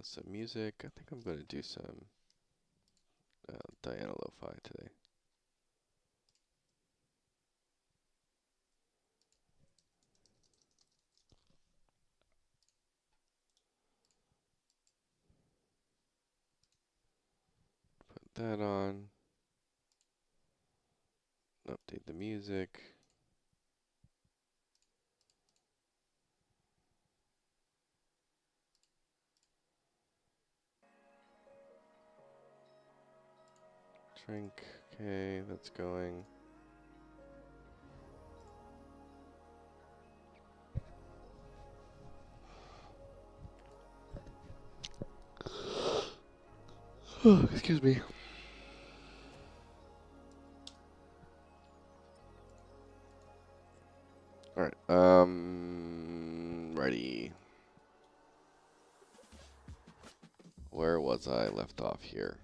Some music. I think I'm going to do some Diana Lo-Fi today. Put that on. Update the music. Drink. Okay, that's going. Excuse me. All right. Ready. Where was I left off here?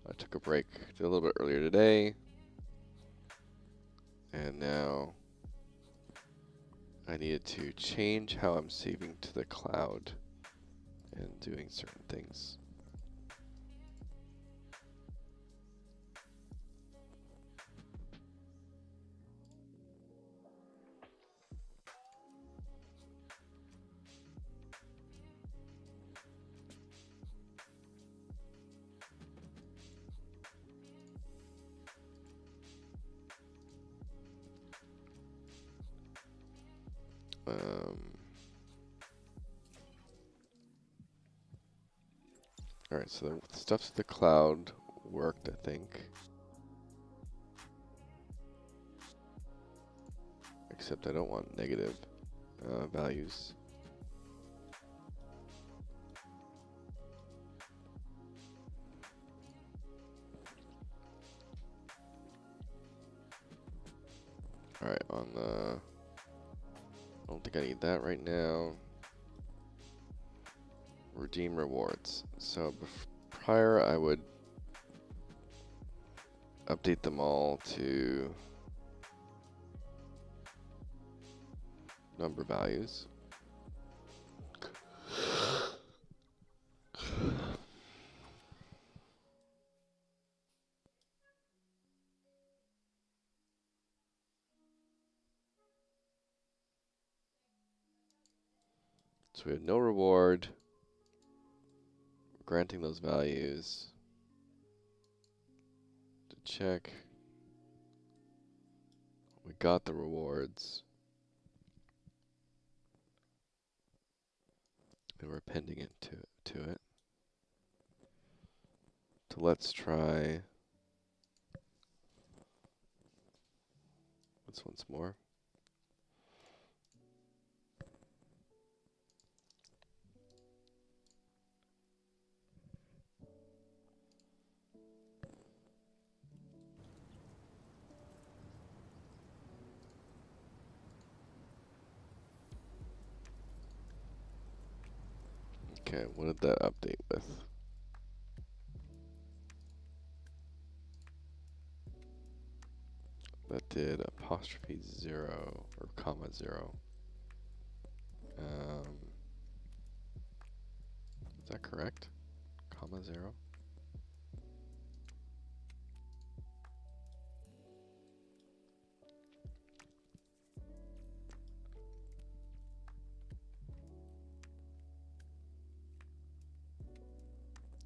I took a break a little bit earlier today. And now I needed to change how I'm saving to the cloud and doing certain things. Alright, so the stuff to the cloud worked, I think. Except I don't want negative values. Alright, on the... I don't think I need that right now. Redeem rewards. So prior I would update them all to number values. So we have no reward. Granting those values. To check. We got the rewards. And we're appending it to it. So let's try this once more. Okay, what did that update with? That did apostrophe 0 or comma 0. Is that correct? Comma 0?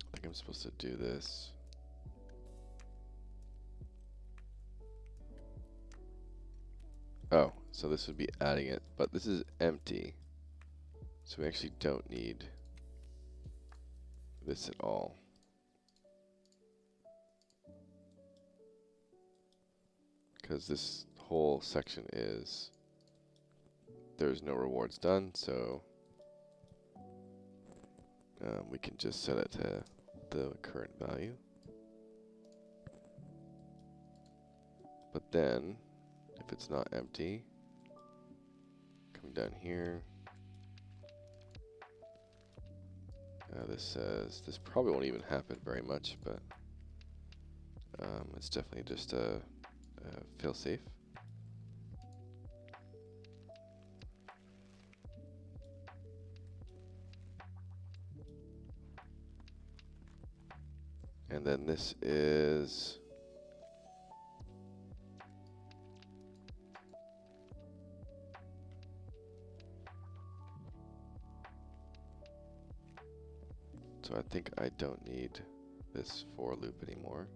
I think I'm supposed to do this. Oh, so this would be adding it, but this is empty. So we actually don't need this at all. Because this whole section is, there's no rewards done, so we can just set it to the current value. But then, if it's not empty, come down here. This says, this probably won't even happen very much, but it's definitely just a fail-safe. And then this is so I think I don't need this for loop anymore.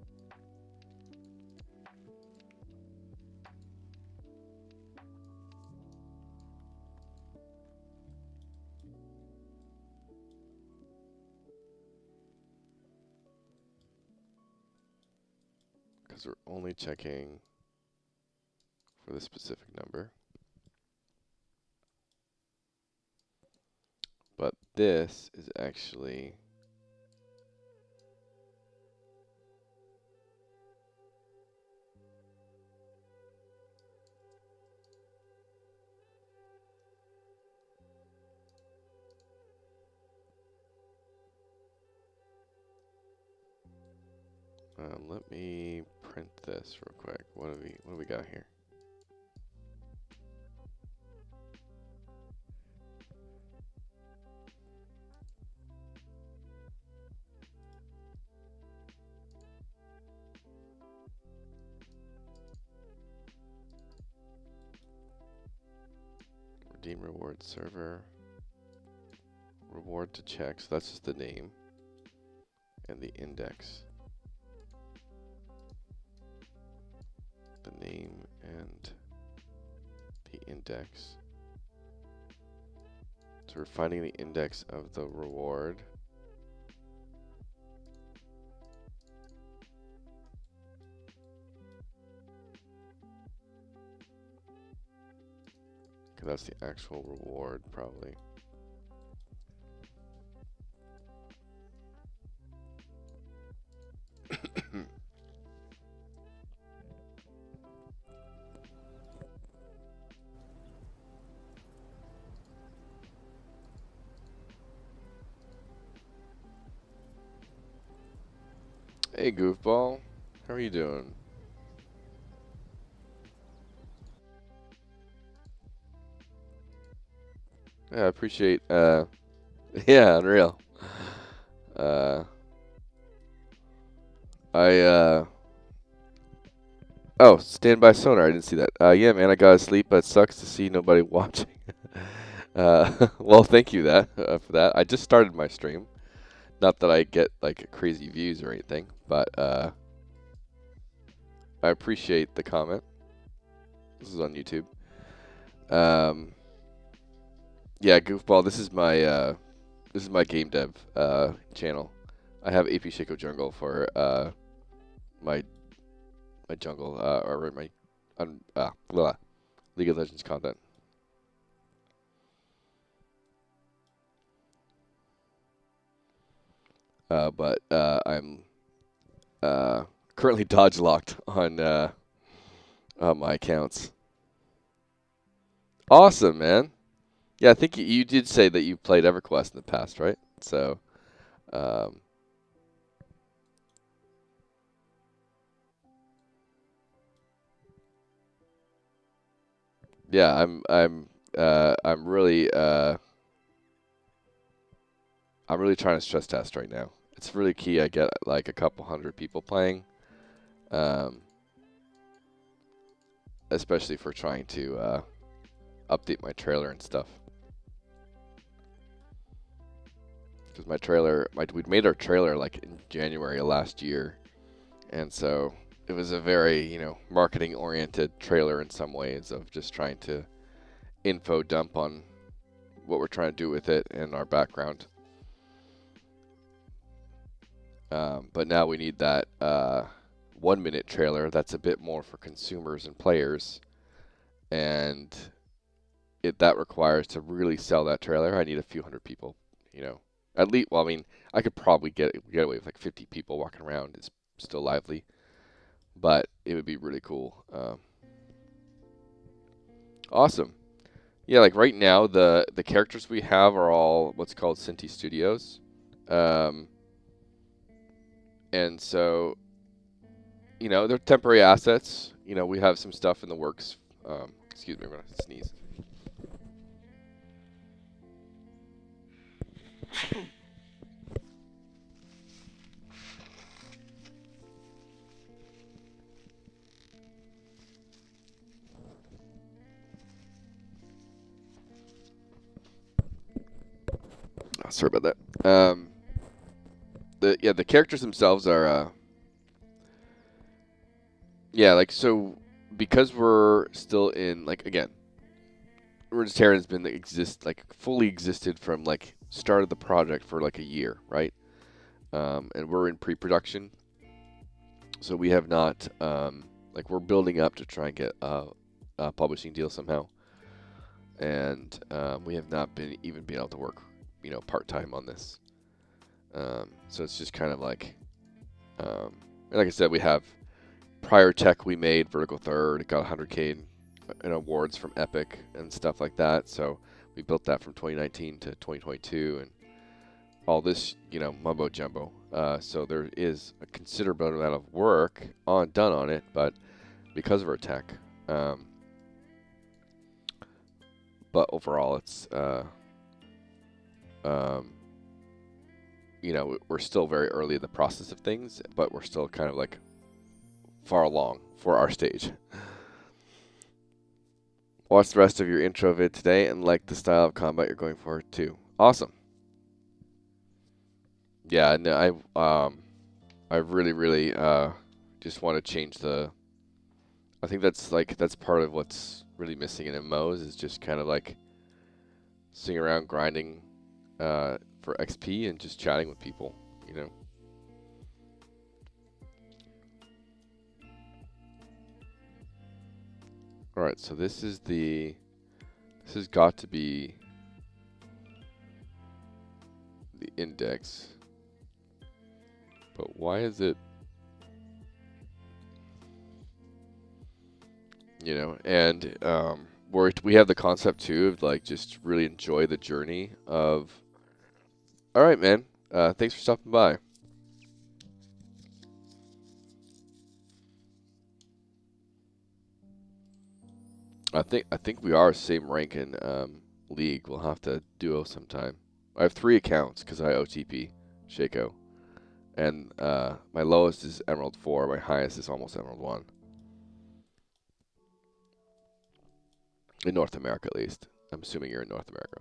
Because we're only checking for the specific number. But this is actually let me print this real quick. What do we got here? Redeem reward server. Reward to check. So that's just the name and the index. The name and the index. So we're finding the index of the reward. Okay, that's the actual reward, probably. Hey, goofball. How are you doing? Yeah, I appreciate, yeah, unreal. Oh, standby sonar, I didn't see that. Yeah, man, I gotta sleep, but it sucks to see nobody watching. Well, thank you for that. I just started my stream. Not that I get, like, crazy views or anything, but, I appreciate the comment. This is on YouTube. Yeah, goofball, this is my game dev channel. I have AP Shaco Jungle for my jungle or my League of Legends content. But I'm currently dodge locked on my accounts. Awesome, man. Yeah, I think you did say that you played EverQuest in the past, right? So, yeah, I'm really trying to stress test right now. It's really key. I get like a couple hundred people playing, especially for trying to update my trailer and stuff. Because my trailer, we'd made our trailer like in January of last year, and so it was a very, marketing-oriented trailer in some ways of just trying to info dump on what we're trying to do with it and our background. But now we need that 1-minute trailer that's a bit more for consumers and players, and that requires to really sell that trailer. I need a few hundred people, At least, well, I mean, I could probably get away with like 50 people walking around. It's still lively, but it would be really cool. Awesome. Yeah, like right now, the characters we have are all what's called Cinti Studios. And so, they're temporary assets. We have some stuff in the works. Excuse me, I'm going to sneeze. Sorry about that. The characters themselves are like, so because we're still in, like, again, Ruins of Tearyn has been fully existed from like start of the project for like a year, right? And we're in pre-production, so we have not like, we're building up to try and get a publishing deal somehow, and we have not been able to work, part-time on this. So it's just kind of like, and like I said, we have prior tech we made, Vertical Third, got 100K in awards from Epic and stuff like that. So we built that from 2019 to 2022, and all this, mumbo jumbo. So there is a considerable amount of work done on it, but because of our tech. But overall, it's we're still very early in the process of things, but we're still kind of like far along for our stage. Watch the rest of your intro vid today and like the style of combat you're going for too. Awesome. Yeah, no, I really just want to change I think that's part of what's really missing in MMOs, is just kind of like sitting around grinding for XP and just chatting with people, Alright, so this has got to be the index. But why is it, and we have the concept too of like just really enjoy the journey of. All right, man. Thanks for stopping by. I think we are same rank in League. We'll have to duo sometime. I have 3 accounts because I OTP Shaco, and my lowest is Emerald 4. My highest is almost Emerald 1. In North America, at least. I'm assuming you're in North America.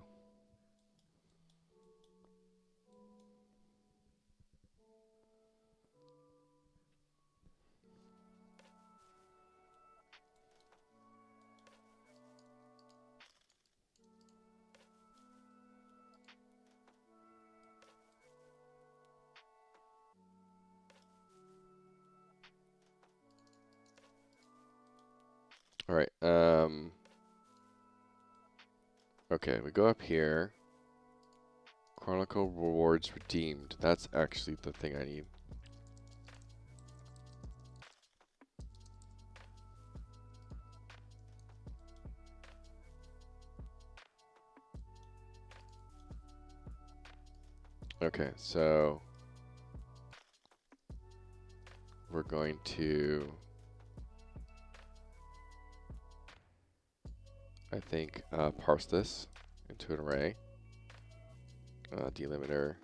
All right. Okay, we go up here. Chronicle rewards redeemed. That's actually the thing I need. Okay, so we're going to, I think, parse this into an array. Delimiter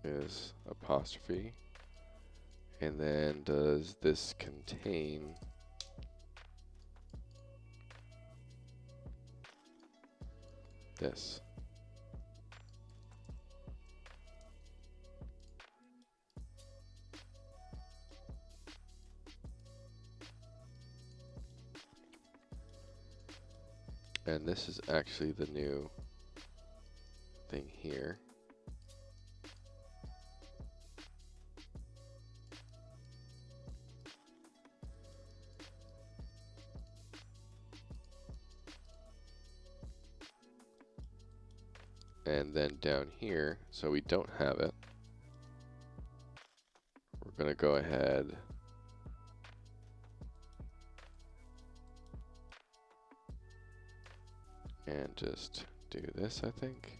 is apostrophe. And then does this contain this? And this is actually the new thing here. And then down here, so we don't have it, we're going to go ahead and just do this, I think.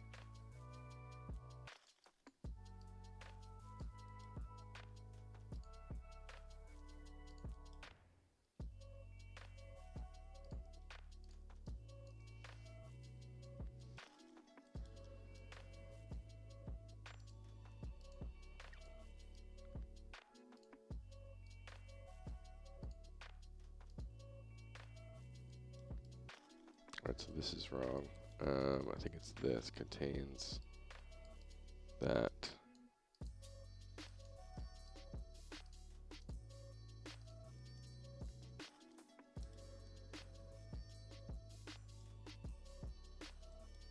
Alright, so this is wrong. I think it's this, contains that.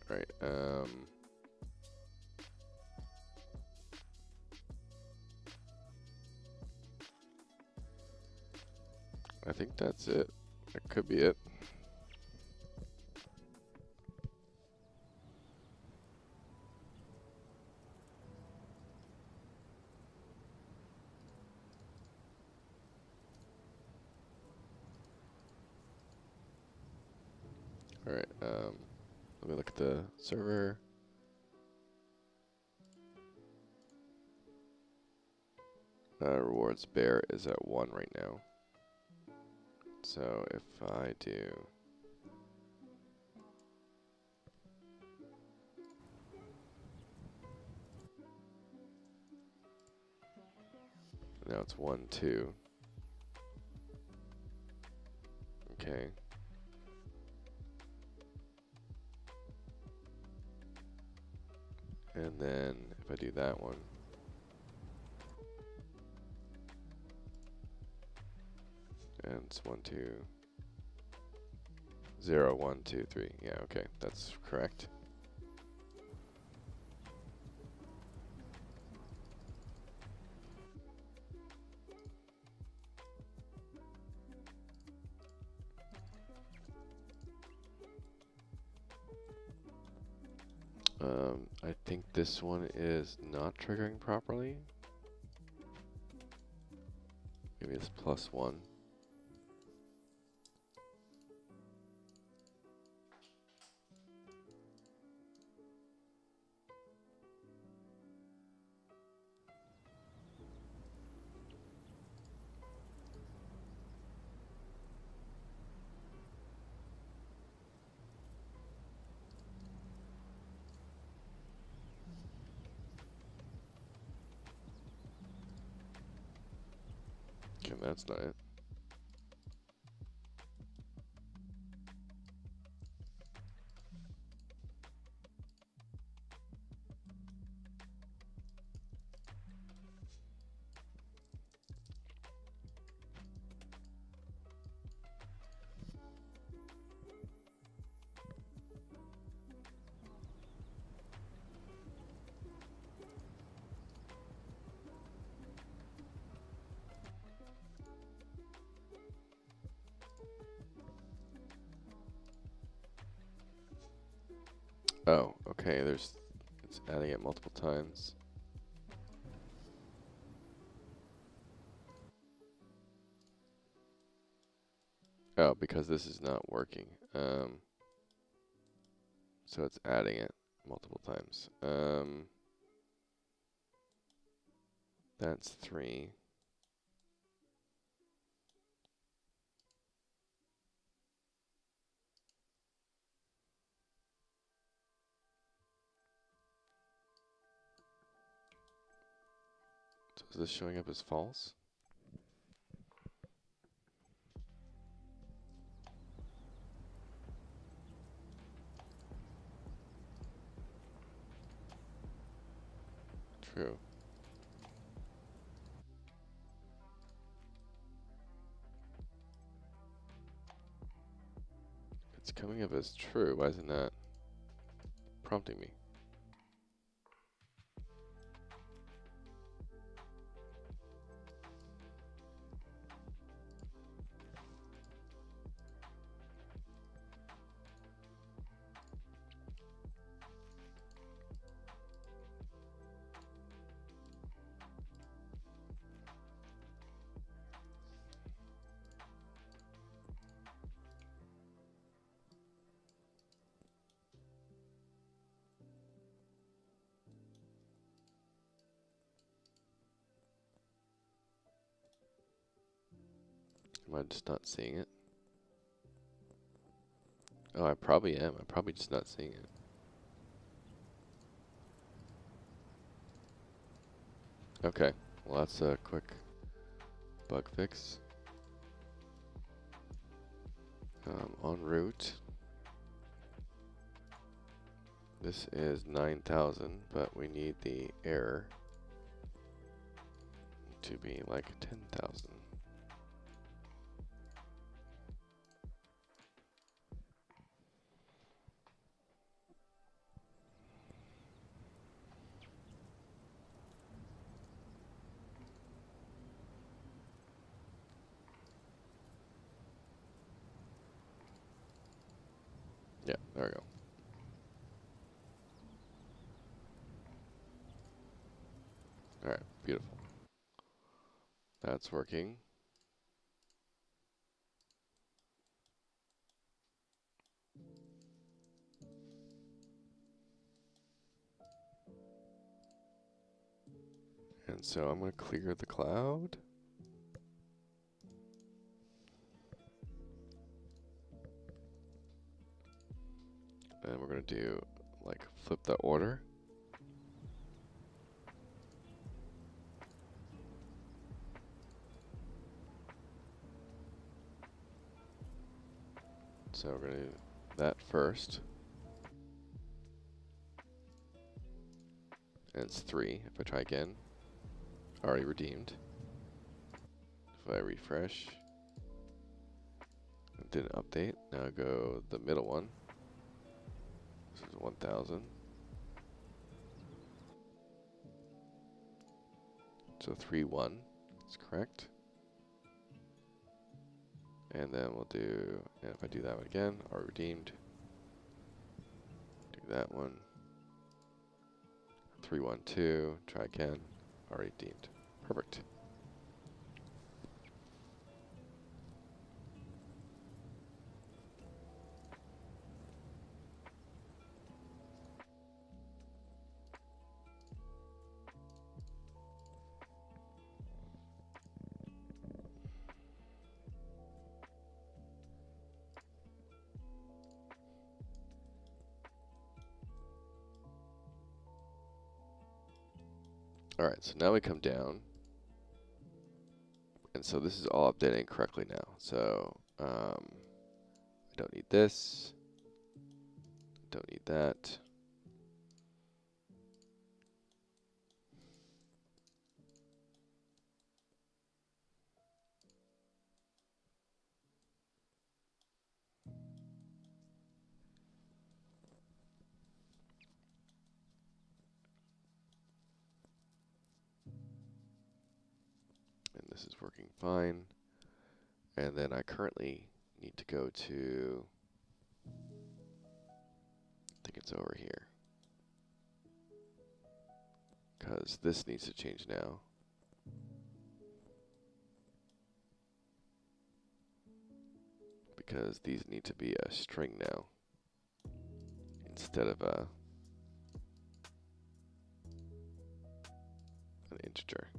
Right, I think that's it. That could be it. All right, let me look at the server. Rewards bear is at 1 right now. So if I do now it's 1, 2. Okay. And then if I do that one, and it's 1, 2, 0, 1, 2, 3. Yeah, okay, that's correct. I think this one is not triggering properly. Maybe it's +1. Okay, that's not it. Oh, okay, it's adding it multiple times. Oh, because this is not working. So it's adding it multiple times. That's 3. So is this showing up as false? True. It's coming up as true. Why isn't that prompting me? Am I just not seeing it? Oh, I probably am. I'm probably just not seeing it. Okay, well that's a quick bug fix. En route. This is 9,000, but we need the error to be like 10,000. Yeah, there we go. All right, beautiful. That's working. And so I'm going to clear the cloud. And we're going to do, like, flip the order. So we're going to do that first. And it's 3. If I try again, already redeemed. If I refresh, it didn't update. Now go the middle one. This is 1,000. So 3-1 is correct. And then we'll do, and if I do that one again, already redeemed. Do that one. 3-1-2, try again, already redeemed. Perfect. All right, so now we come down. And so this is all updating correctly now. So I don't need this. Don't need that. And this is working fine. And then I currently need to go to, I think it's over here. Because this needs to change now. Because these need to be a string now instead of an integer.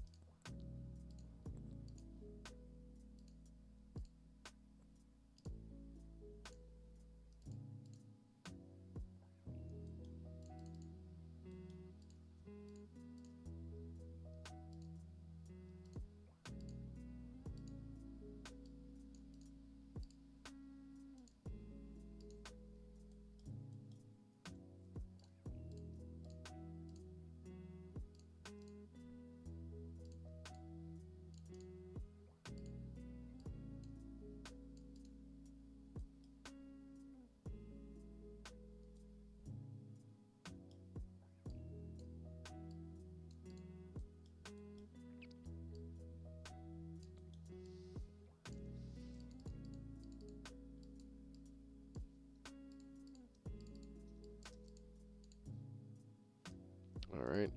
All right.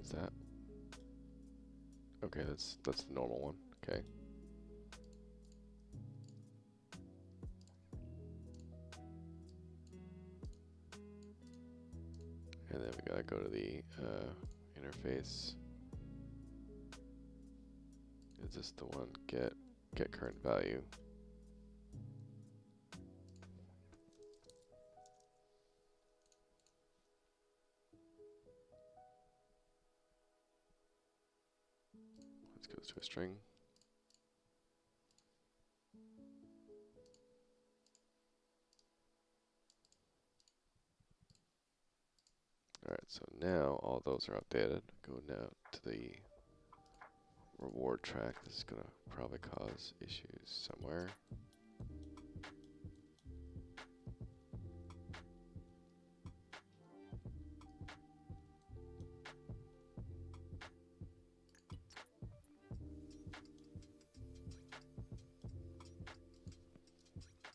Is that? Okay, that's the normal one. Okay. And then we gotta go to the interface. Is this the one? Get current value. Let's go to a string. Alright, so now all those are updated. Go now to the reward track. This is going to probably cause issues somewhere.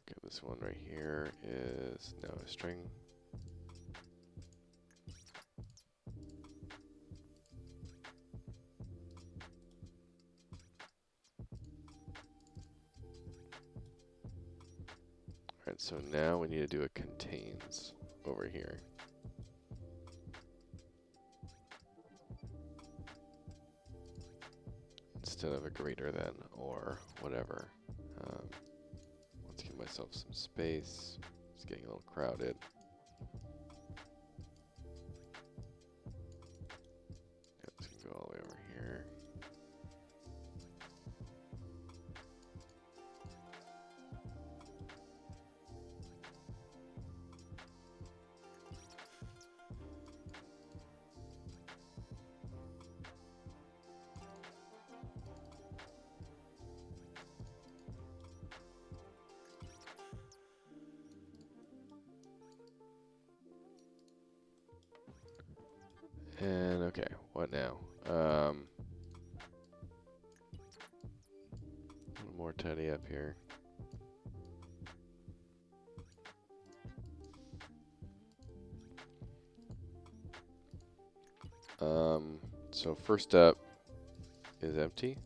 Okay, this one right here is now a string. Alright, so now we need to do a contains over here. Instead of a greater than or whatever. Let's give myself some space. It's getting a little crowded. Let's go all the way over here. And okay, what now? A little more tidy up here. So first up is empty.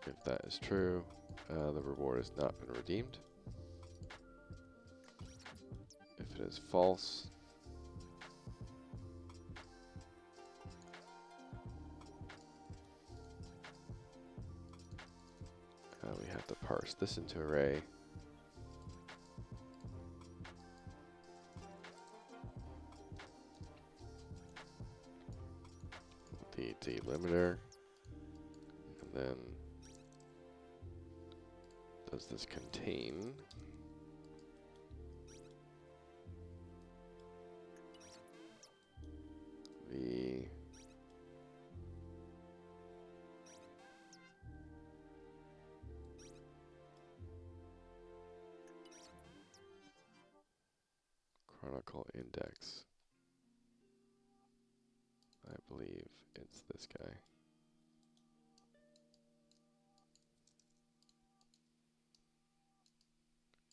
If that is true, the reward has not been redeemed. If it is false, we have to parse this into array. The delimiter, and then does this contain the chronicle index? I believe it's this guy.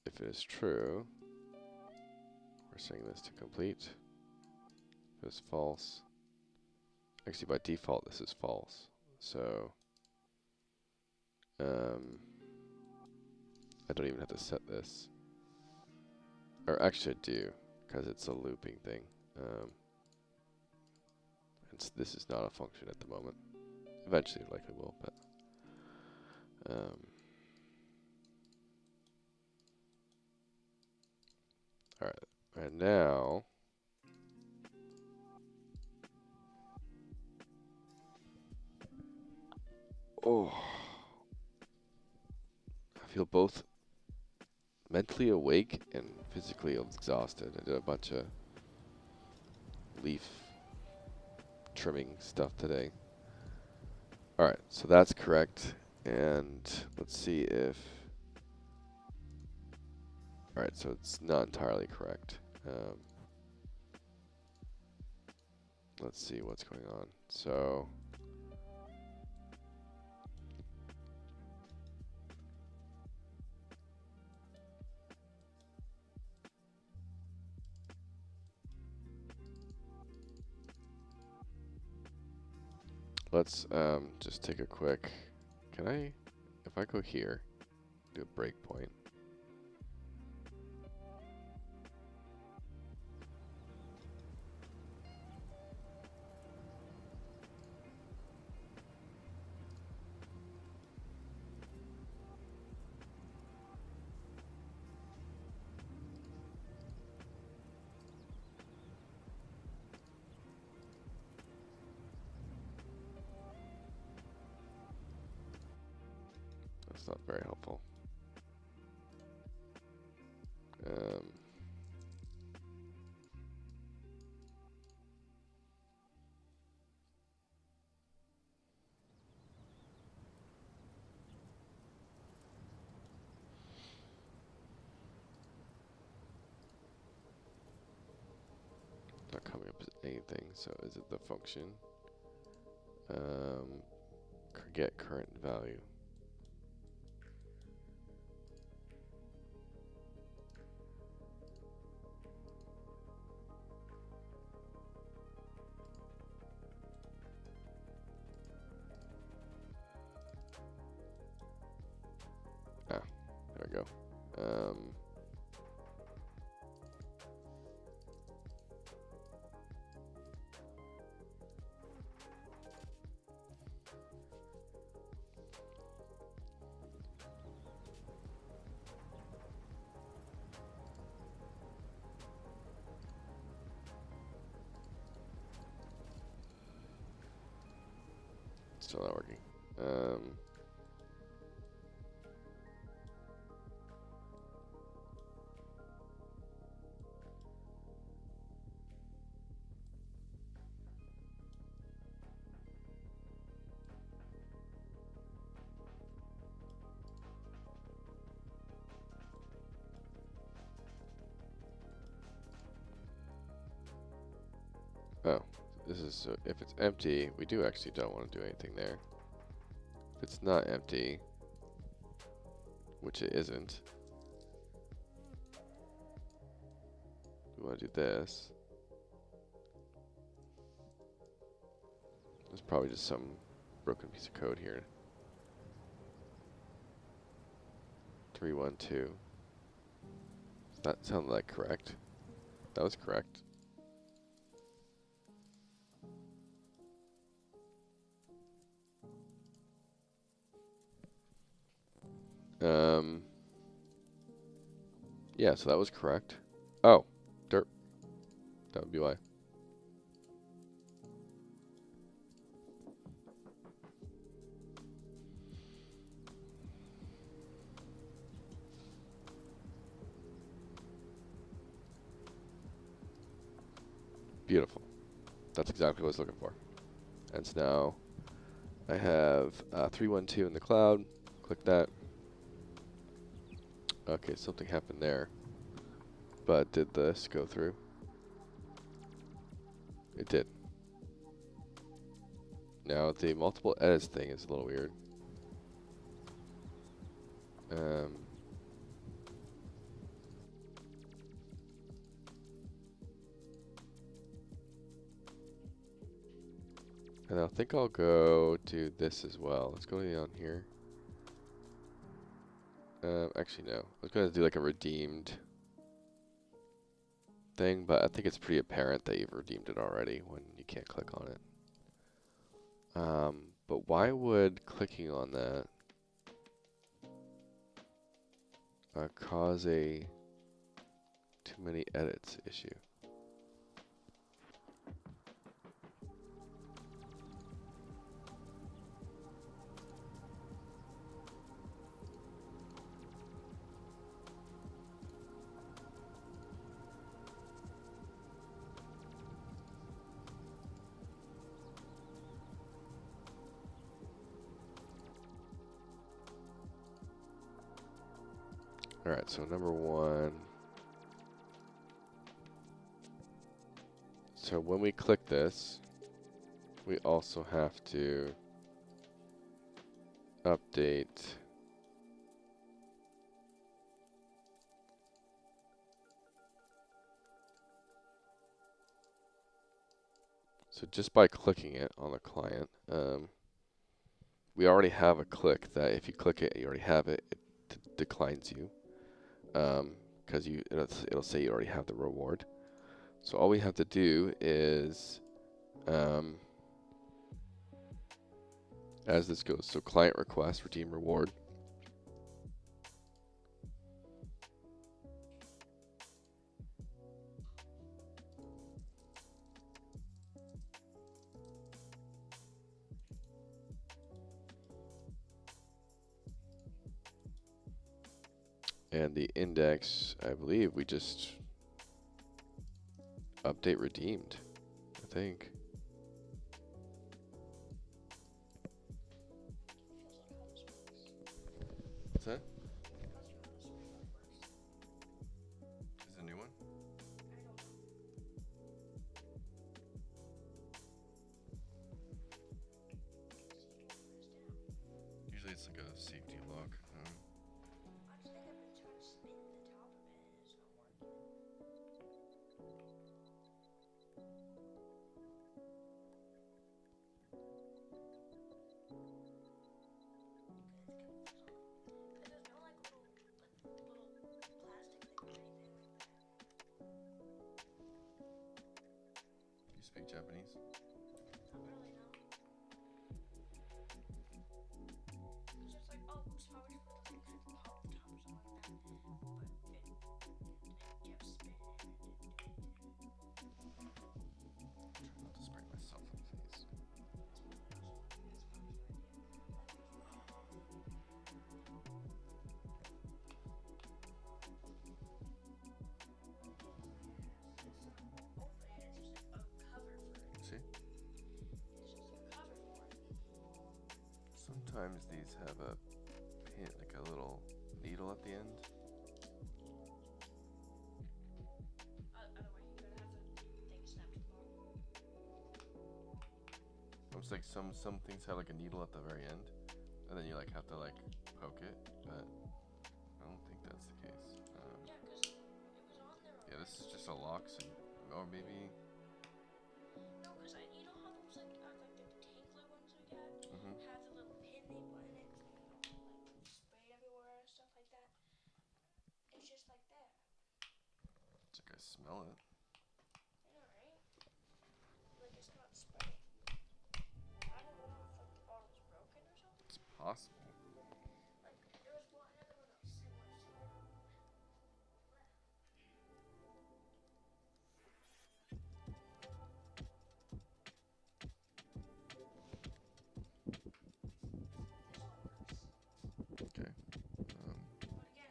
If it is true, we're setting this to complete. If it's false, actually by default this is false. So I don't even have to set this. Or actually I do, because it's a looping thing. This is not a function at the moment. Eventually it likely will, but alright, and now I feel both mentally awake and physically exhausted. I did a bunch of leaf trimming stuff today. Alright, so that's correct. And let's see if... Alright, so it's not entirely correct. Let's see what's going on. So... Let's just take a quick, can I, if I go here, do a breakpoint. That's not very helpful. Not coming up as anything, so is it the function? Get current value. Ah, there we go. Still not working. Oh, this is if it's empty, we do actually don't want to do anything there. If it's not empty, which it isn't, we want to do this. There's probably just some broken piece of code here. 312. Does that sound like correct? That was correct. Yeah, so that was correct. Oh, derp. That would be why. Beautiful. That's exactly what I was looking for. And so now I have 312 in the cloud. Click that. Okay, something happened there. But did this go through? It did. Now the multiple edits thing is a little weird. And I think I'll go to this as well. Let's go down here. Actually, no. I was going to do like a redeemed thing, but I think it's pretty apparent that you've redeemed it already when you can't click on it. But why would clicking on that cause a too many edits issue? Alright, so number one. So when we click this, we also have to update so just by clicking it on the client, we already have a click that if you click it, you already have it, it declines you. Because it'll say you already have the reward. So all we have to do is, as this goes, so client request, redeem reward. And the index, I believe we just update redeemed, I think. What's that? Is it a new one? Usually it's like a safety lock. I think I've been trying to spin the top of it and it's not working. Because there's no like little plastic thing or anything like that. You speak Japanese? Not really, no. It's just like, oh, boost power to put the electric pop top or something like that. But it kept spinning and it didn't do anything. Try not to spray myself in the face. See? Sometimes these have a pin, like a little needle at the end. Otherwise, you're gonna have to take a snap to the bottom. It's like some things have like a needle at the very end, and then you like have to like poke it, but I don't think that's the case. Yeah, because it was on there. Yeah, this is just a lock, so, or maybe. No, because you know how those like the potato ones we had have the little pin they put in it, so you don't like spray everywhere and stuff like that. It's just like that. It's like I smell it. I know, right? Like it's not spraying. I don't know if like the bottle's broken or something. It's possible. Like there was another one that was similar to it. Okay. But again,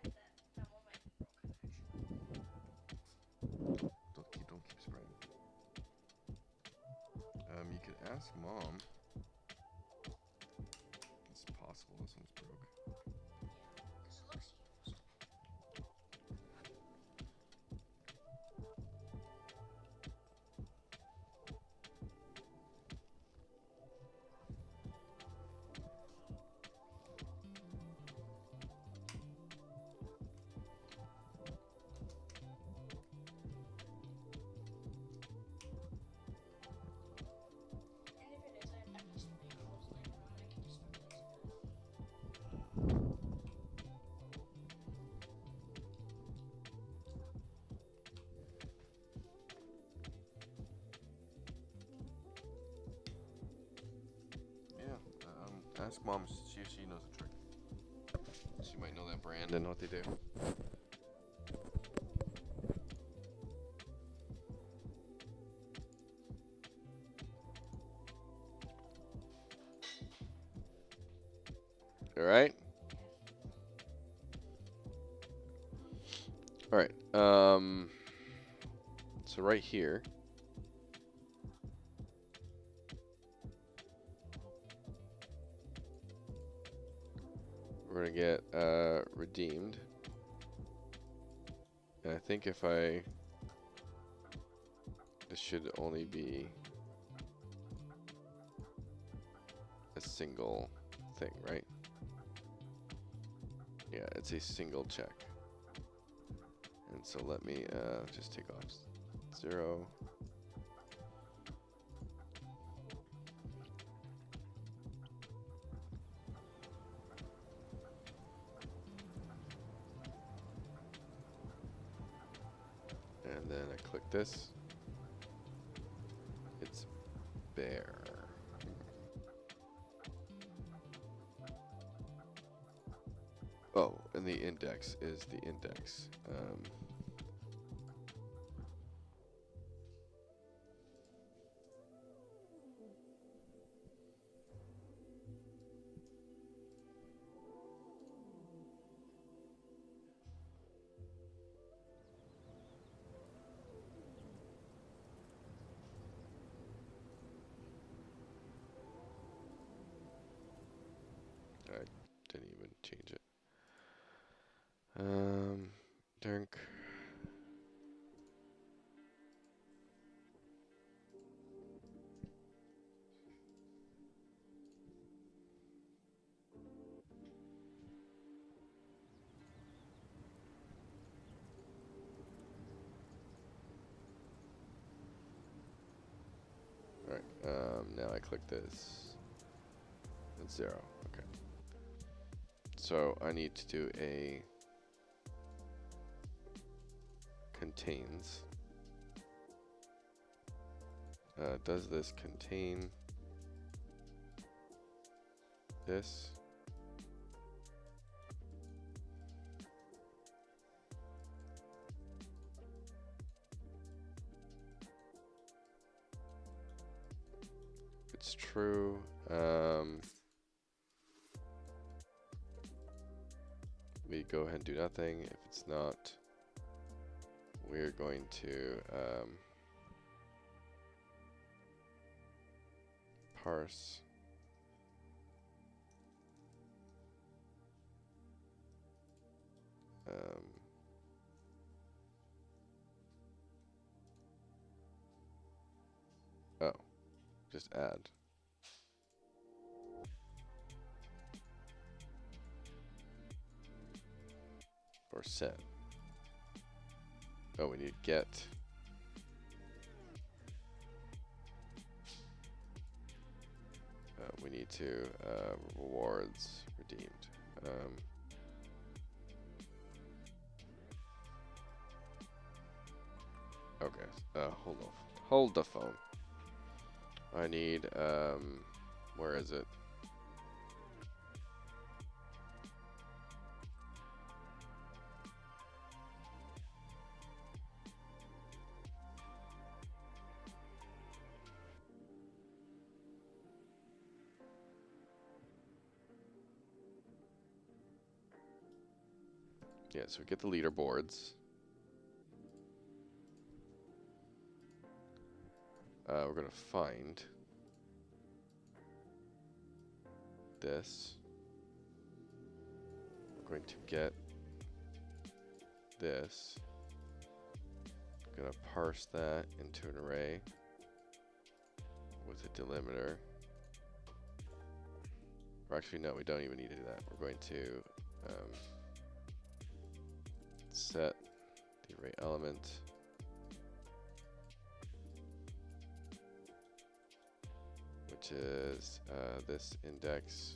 that one might be broken actually. Don't keep spraying. You could ask Mom. It's possible this one's broke. Yeah, because it looks used. And if it is, I have just big holes laying around. I can just replace it with. Yeah. Ask Mom. She knows the trick. She might know that brand and know what they do. All right. All right. So right here. We're gonna get redeemed. And I think if this should only be a single thing, right? Yeah, it's a single check. And so let me just take off 0. And then I click this. It's bare. Oh, and the index is the index. Drink. Alright, now I click this. It's 0. Okay. So I need to do a contains. Does this contain this? If it's true, we go ahead and do nothing. If it's not, we're going to parse oh, just add. Or set. Oh, we need get. We need to rewards redeemed. Okay. Hold the phone. I need where is it? Yeah, so we get the leaderboards. We're going to find this. We're going to get this. I'm going to parse that into an array with a delimiter. Or actually, no, we don't even need to do that. We're going to set the array element. Which is this index.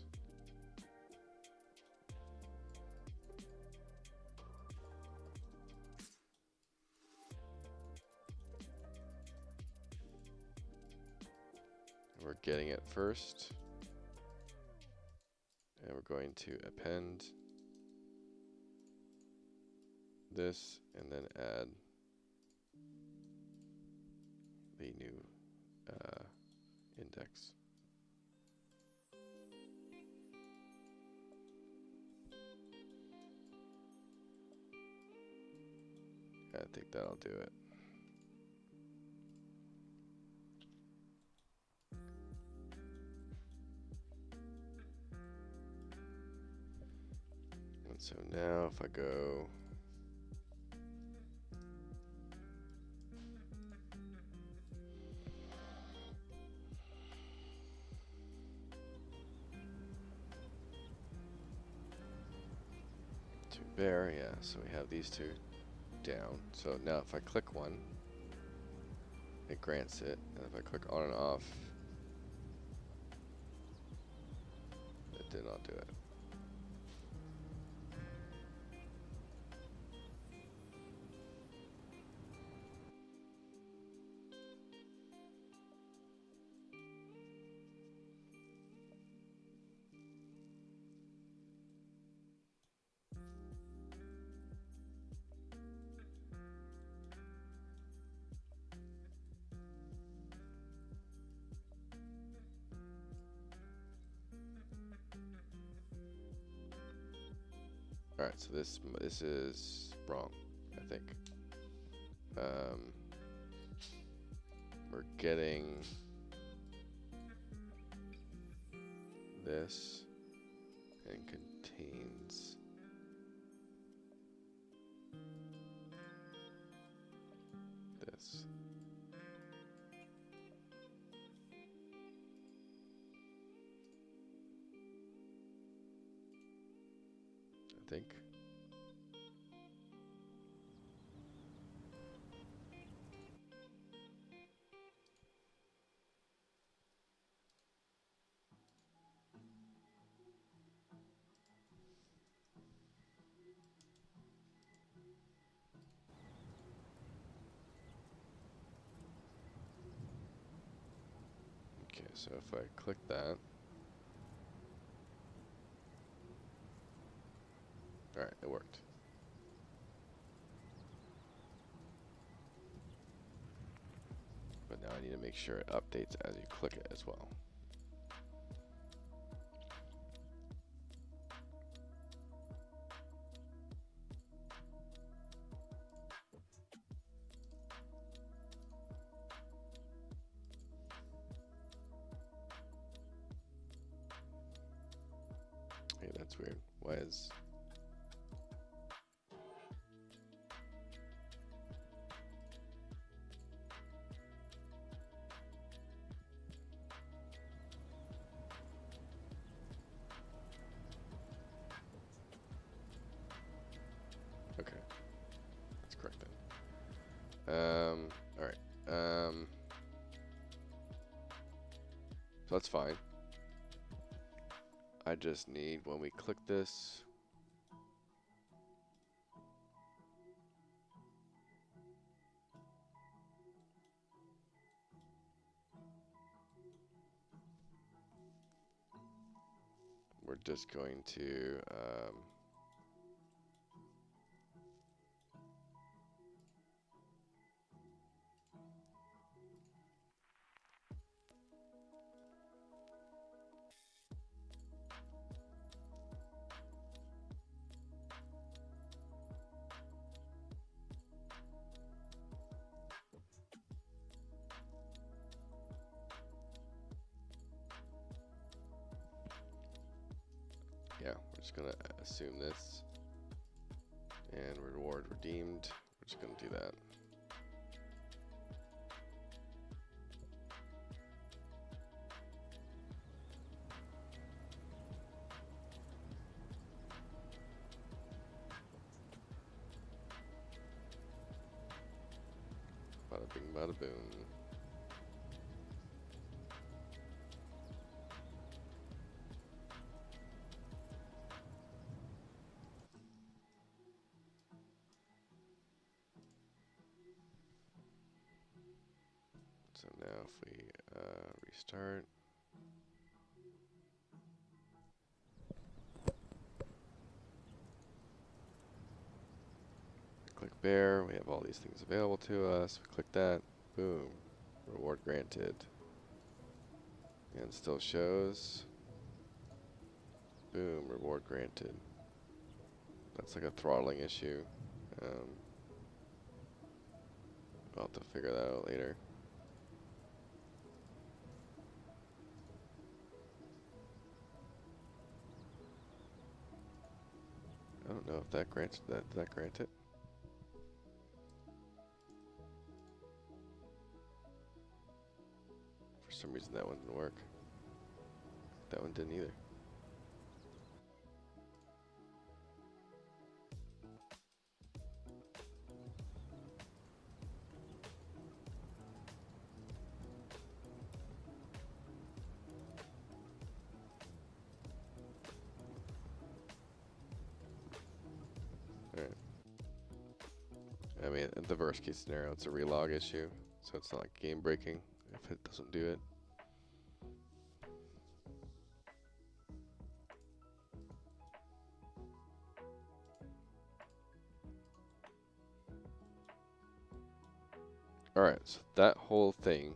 We're getting it first. And we're going to append this and then add the new index. I think that'll do it. And so now if I go to bear, yeah, so we have these two down. So now if I click one, it grants it, and if I click on and off, it did not do it. All right, so this is wrong, I think. We're getting this and contains think. Okay, so if I click that, alright, it worked. But now I need to make sure it updates as you click it as well. Hey, that's weird. Why is... Okay, that's correct then. Alright. So that's fine. I just need, when we click this, we're just going to yeah, we're just gonna assume this, and reward redeemed. We're just gonna do that. Bada bing, bada boom. So now if we restart, click bear, we have all these things available to us. We click that, boom, reward granted. And still shows, boom, reward granted. That's like a throttling issue. I'll have to figure that out later. I don't know if that grants that. Did that grant it? For some reason that one didn't work. That one didn't either. Alright. I mean, in the worst case scenario, it's a relog issue, so it's not like game breaking if it doesn't do it. Alright, so that whole thing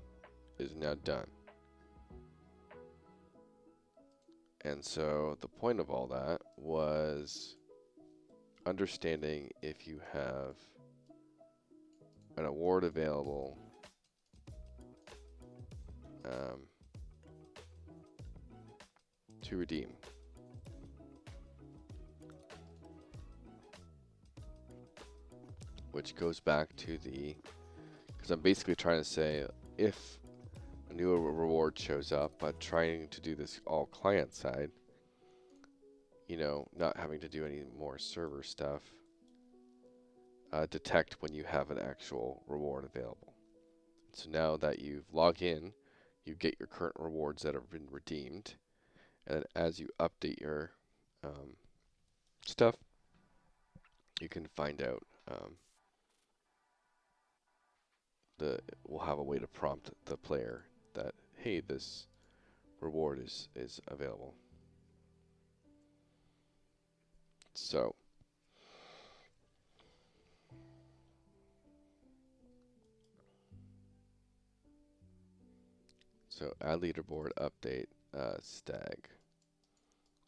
is now done. And so the point of all that was understanding if you have an award available to redeem. Which goes back to the, because I'm basically trying to say if a new reward shows up, but trying to do this all client side, you know, not having to do any more server stuff, detect when you have an actual reward available. So now that you've logged in, you get your current rewards that have been redeemed, and then as you update your stuff, you can find out we'll have a way to prompt the player that, hey, this reward is available. So add leaderboard update stag.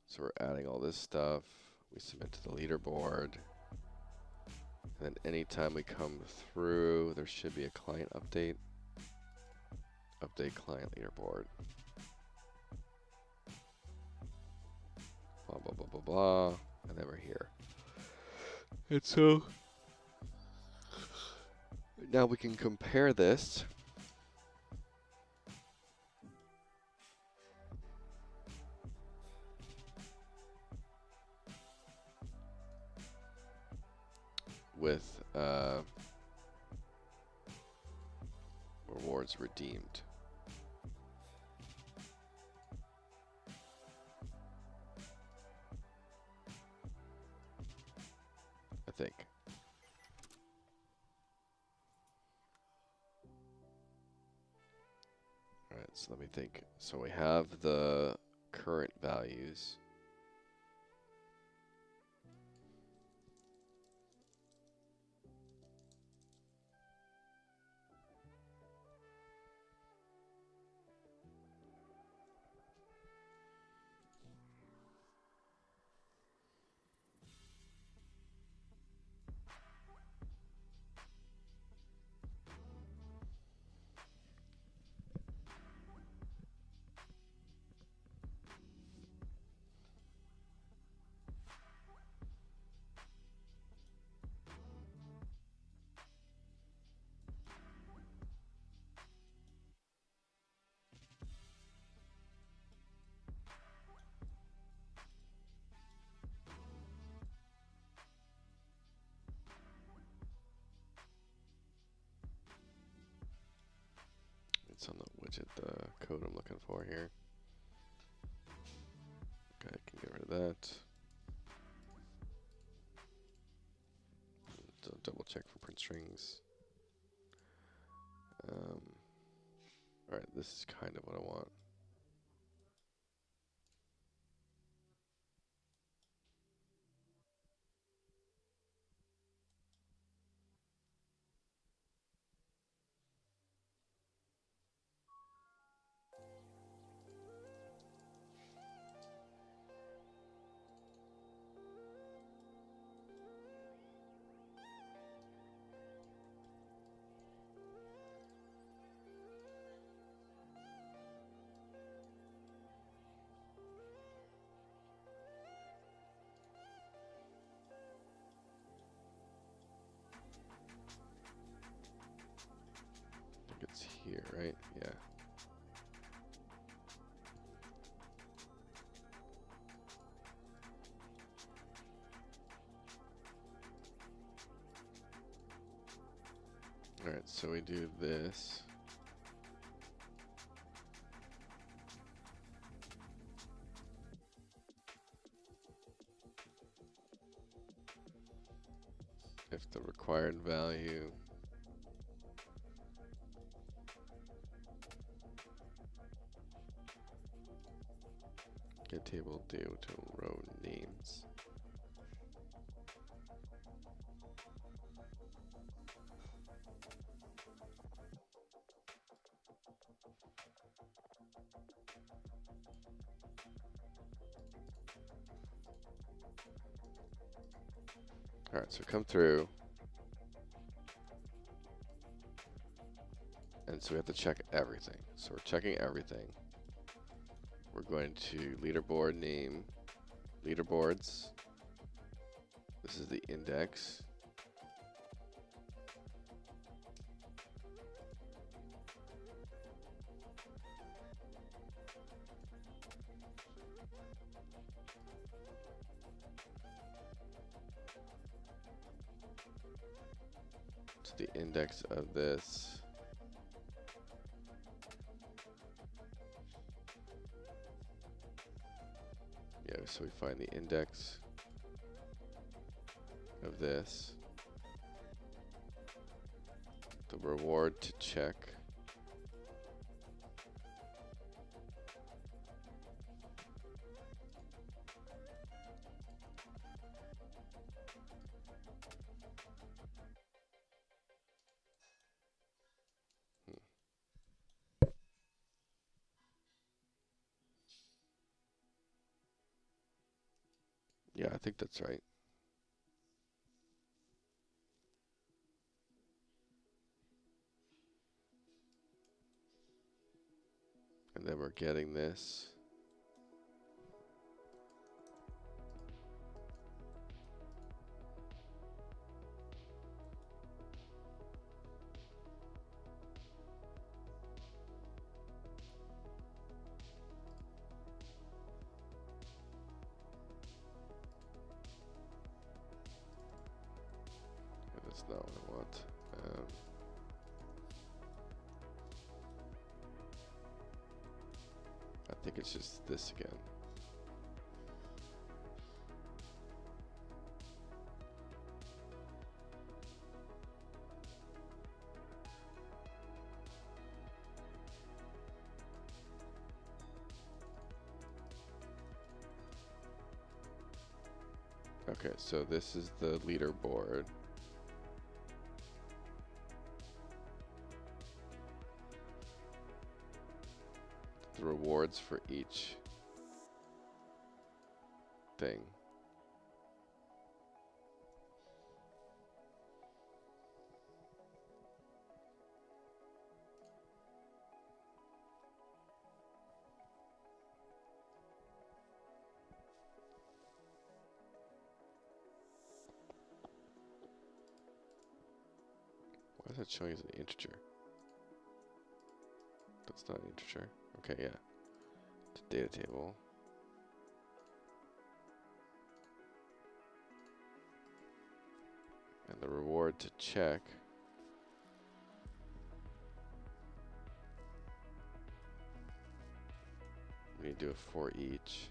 So we're adding all this stuff. We submit to the leaderboard. And then anytime we come through, there should be a client update. Update client leaderboard. Blah, blah, blah, blah, blah. And then we're here. And so now we can compare this with rewards redeemed. I think. Alright, so let me think. So we have the current values. It's on the widget, the code I'm looking for here. Okay, I can get rid of that. Double check for print strings. Alright, this is kind of what I want. I think it's here, right? Yeah. Alright, so we do this. If the required value get table due to row names. Alright, so come through. And so we have to check everything. So we're checking everything. We're going to leaderboard name, leaderboards. This is the index. to the index of this. Yeah, so we find the index of this, the reward to check, yeah, I think that's right. And then we're getting this. That's not what I want. I think it's just this again. Okay, so this is the leaderboard. The rewards for each thing. Why is that showing as an integer? That's not an integer. Okay, yeah. It's a data table. And the reward to check. We need to do it for each.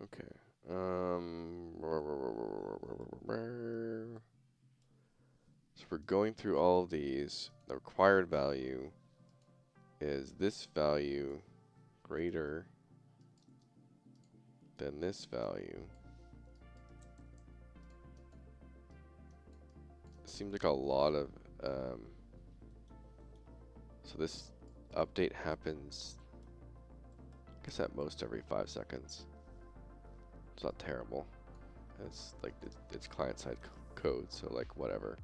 Okay. So we're going through all of these. The required value is this value greater than this value. Seems like a lot of so this update happens, I guess, at most every 5 seconds. It's not terrible. It's like it's client-side code, so like whatever.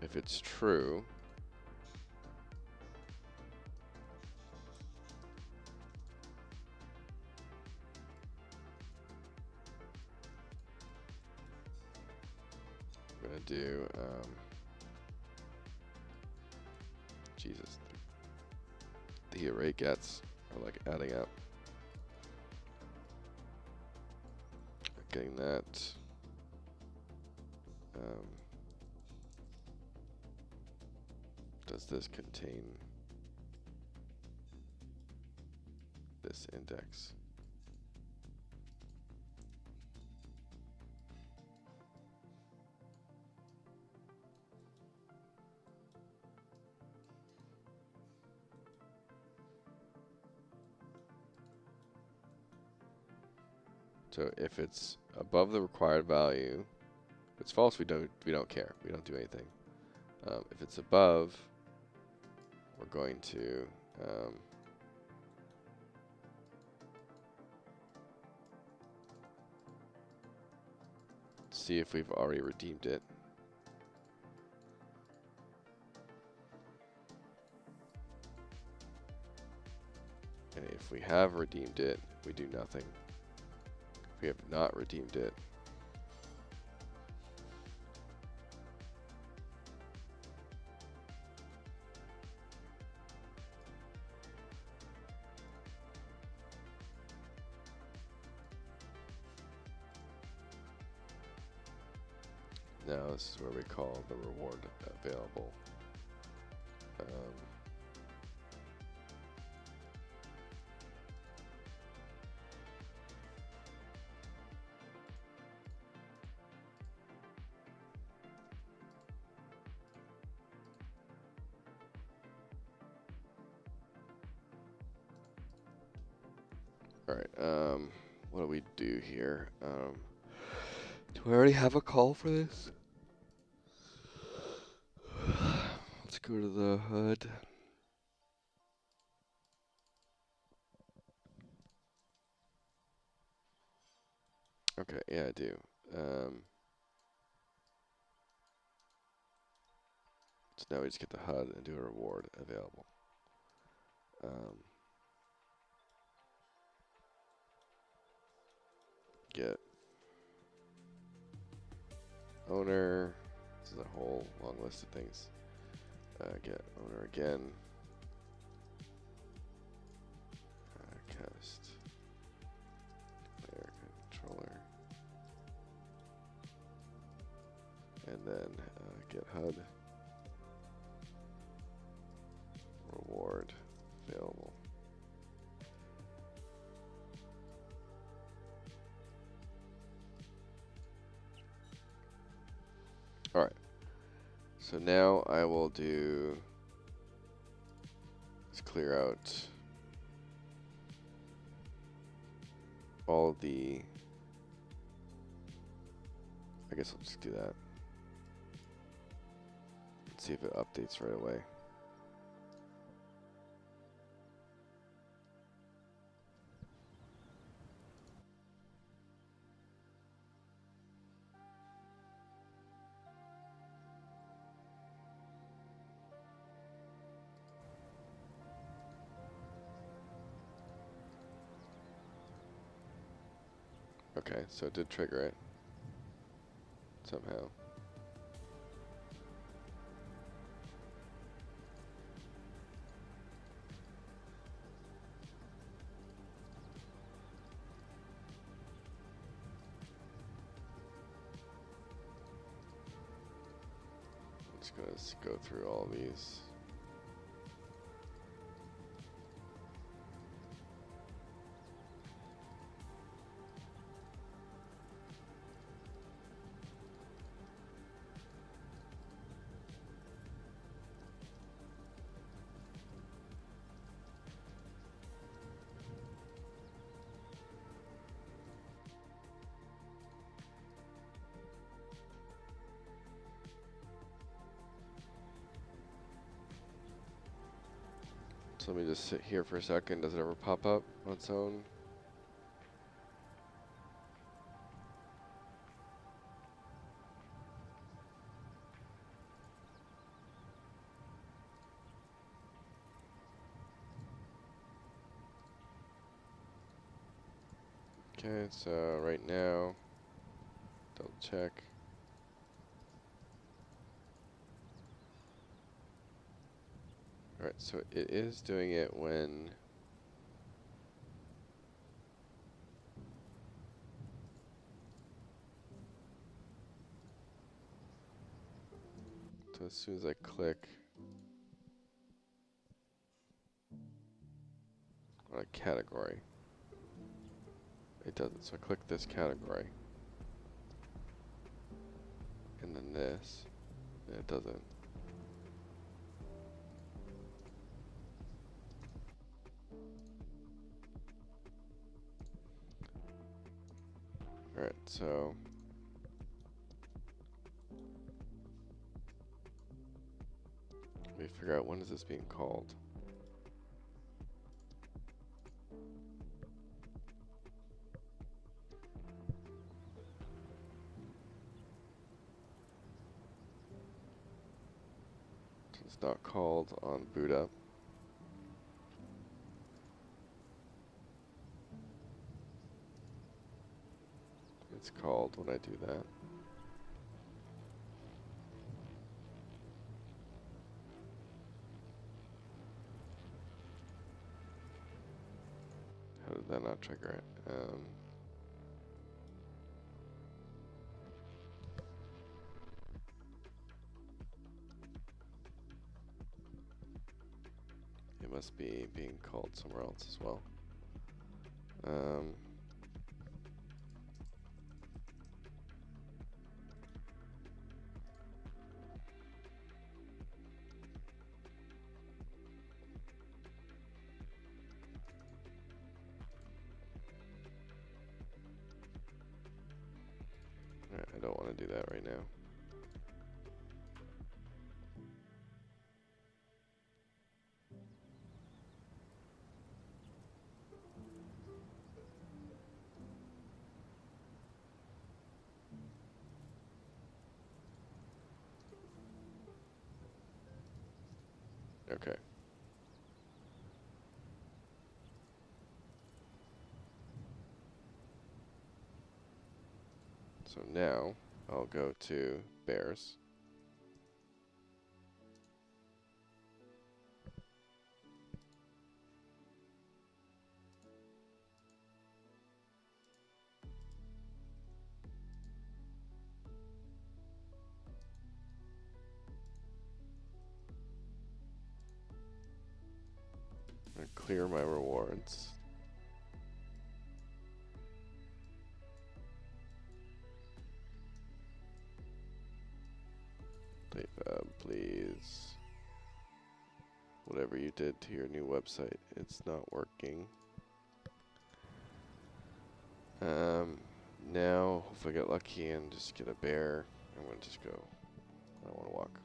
If it's true, I'm gonna do Jesus. The hit rate gets are like adding up. Getting that. Does this contain this index? So if it's above the required value, if it's false, we don't care. We don't do anything. If it's above, we're going to see if we've already redeemed it. And if we have redeemed it, we do nothing. If we have not redeemed it, now this is where we call the reward available. Alright, what do we do here? Do we already have a call for this? Let's go to the HUD. Okay, yeah, I do. So now we just get the HUD and do a reward available. Get owner. This is a whole long list of things. Get owner again. Cast player controller. And then get HUD. Reward available. Alright. So now I will do, let's clear out all the, I guess I'll just do that. Let's see if it updates right away. Okay, so it did trigger it somehow. I'm just going to go through all these. So let me just sit here for a second. Does it ever pop up on its own? Okay, so right now, double check. Alright, so it is doing it when so as soon as I click on a category, it does it. So I click this category, and then this, and it doesn't. Alright, so let me figure out when is this being called. It's not called on boot up. It's called when I do that. How did that not trigger it? It must be being called somewhere else as well. Alright, I don't want to do that right now. Okay. So now I'll go to bears. And clear my rewards. Please. Whatever you did to your new website, it's not working. Now, hopefully I get lucky and just get a bear. I'm gonna just go. I don't want to walk.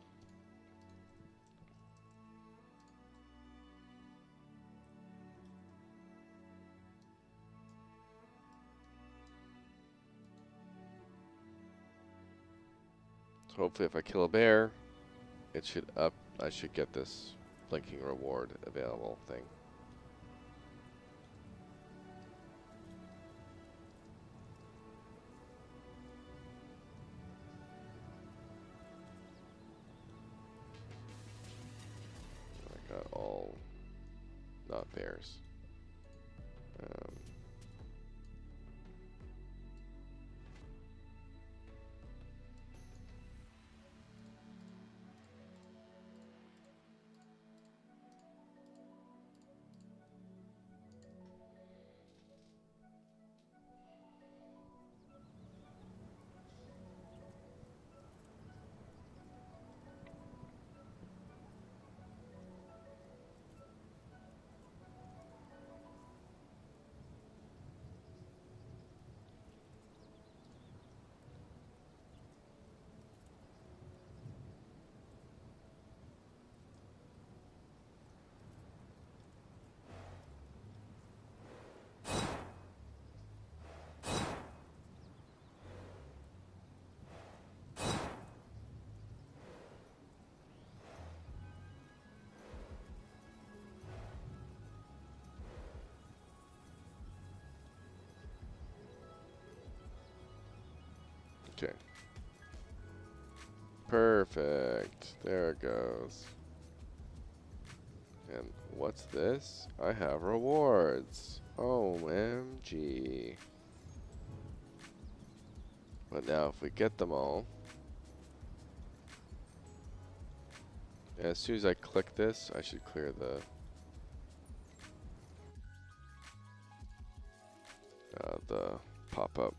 So hopefully if I kill a bear, it should up. I should get this blinking reward available thing. I got all not bears. Okay. Perfect. There it goes. And what's this? I have rewards. OMG. But now if we get them all, as soon as I click this, I should clear the pop-up.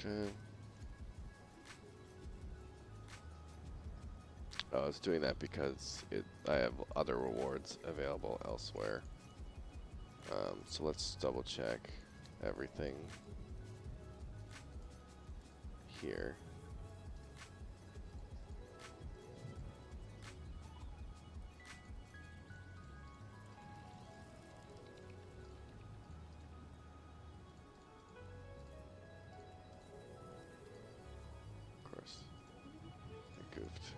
Okay. Oh, it's doing that because I have other rewards available elsewhere. So let's double check everything here. Of course, I goofed.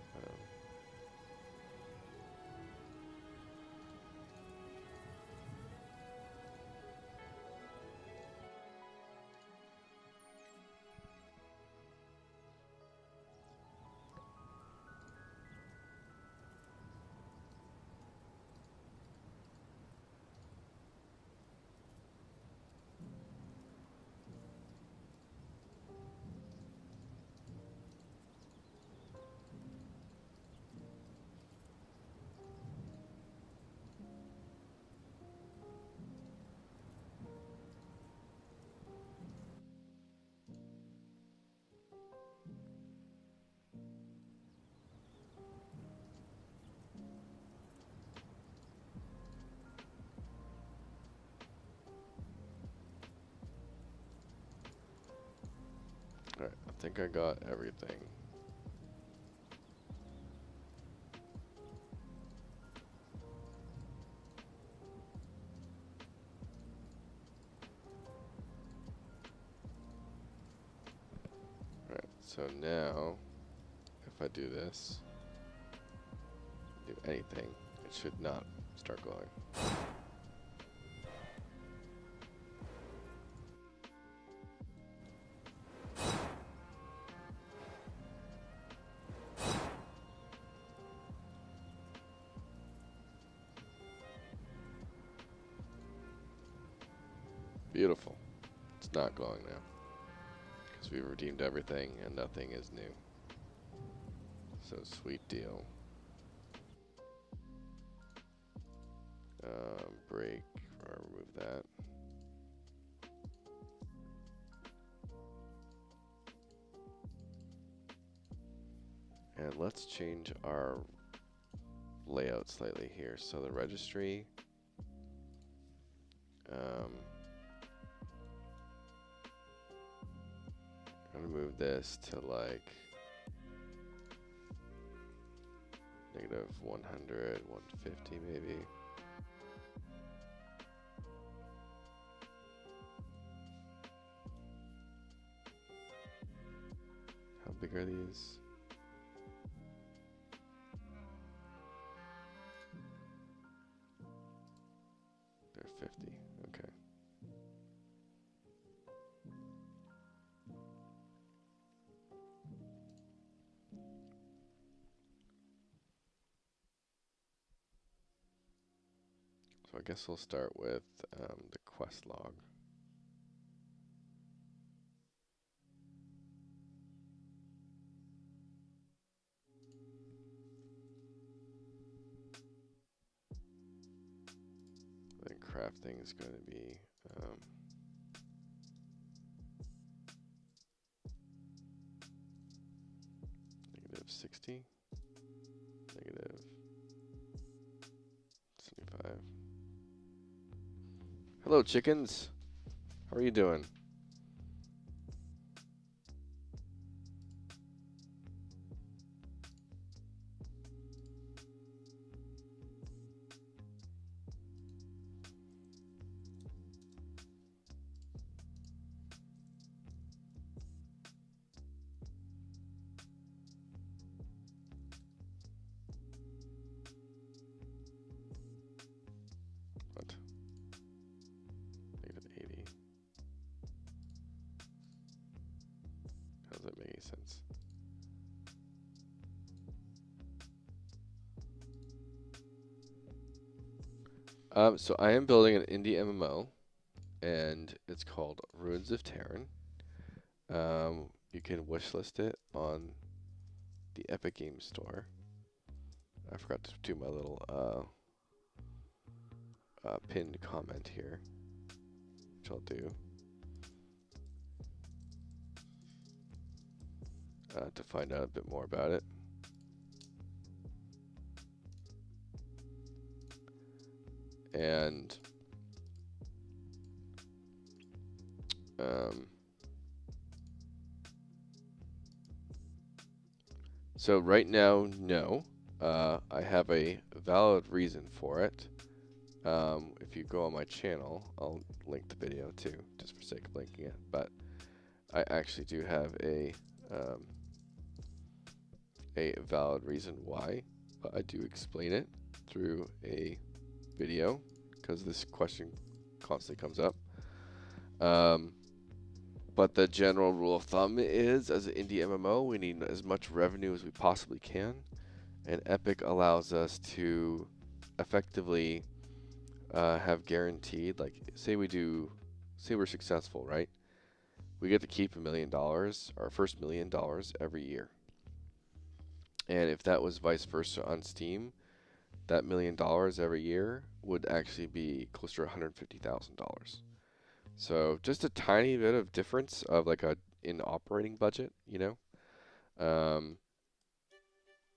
Alright, I think I got everything. Alright, so now, if I do this, do anything, it should not start glowing. Beautiful. It's not glowing now. Because we redeemed everything and nothing is new. So sweet deal. Break, or remove that. And let's change our layout slightly here. So the registry, I'm gonna move this to like negative 100, 150 maybe. How big are these? They're 50, okay. So I guess we'll start with the quest log. I think crafting is going to be negative 60, negative 75. Hello, chickens. How are you doing? What? -80. How does that make any sense? So I am building an indie MMO, and it's called Ruins of Tearyn. You can wishlist it on the Epic Games Store. I forgot to do my little pinned comment here, which I'll do to find out a bit more about it. And so right now, no. I have a valid reason for it. If you go on my channel, I'll link the video too, just for sake of linking it. But I actually do have a valid reason why, but I do explain it through a video because this question constantly comes up. But the general rule of thumb is, as an indie MMO, we need as much revenue as we possibly can, and Epic allows us to effectively have guaranteed, like, say we're successful, right? We get to keep $1 million, our first $1 million every year. And if that was vice versa on Steam, that $1 million every year would actually be closer to $150,000. So just a tiny bit of difference of like in operating budget, you know.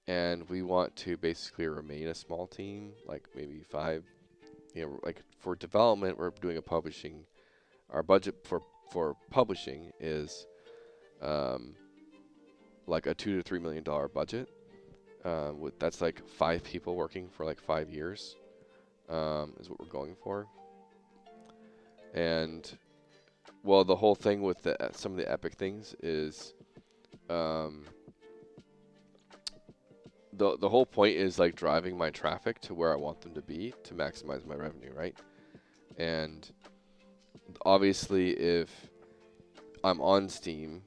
And we want to basically remain a small team, like maybe 5. You know, like for development, we're doing a publishing. Our budget for publishing is like a $2 to $3 million budget. That's like 5 people working for like 5 years, is what we're going for. And well, the whole thing with some of the Epic things is, the whole point is like driving my traffic to where I want them to be to maximize my revenue, right? And obviously, if I'm on Steam,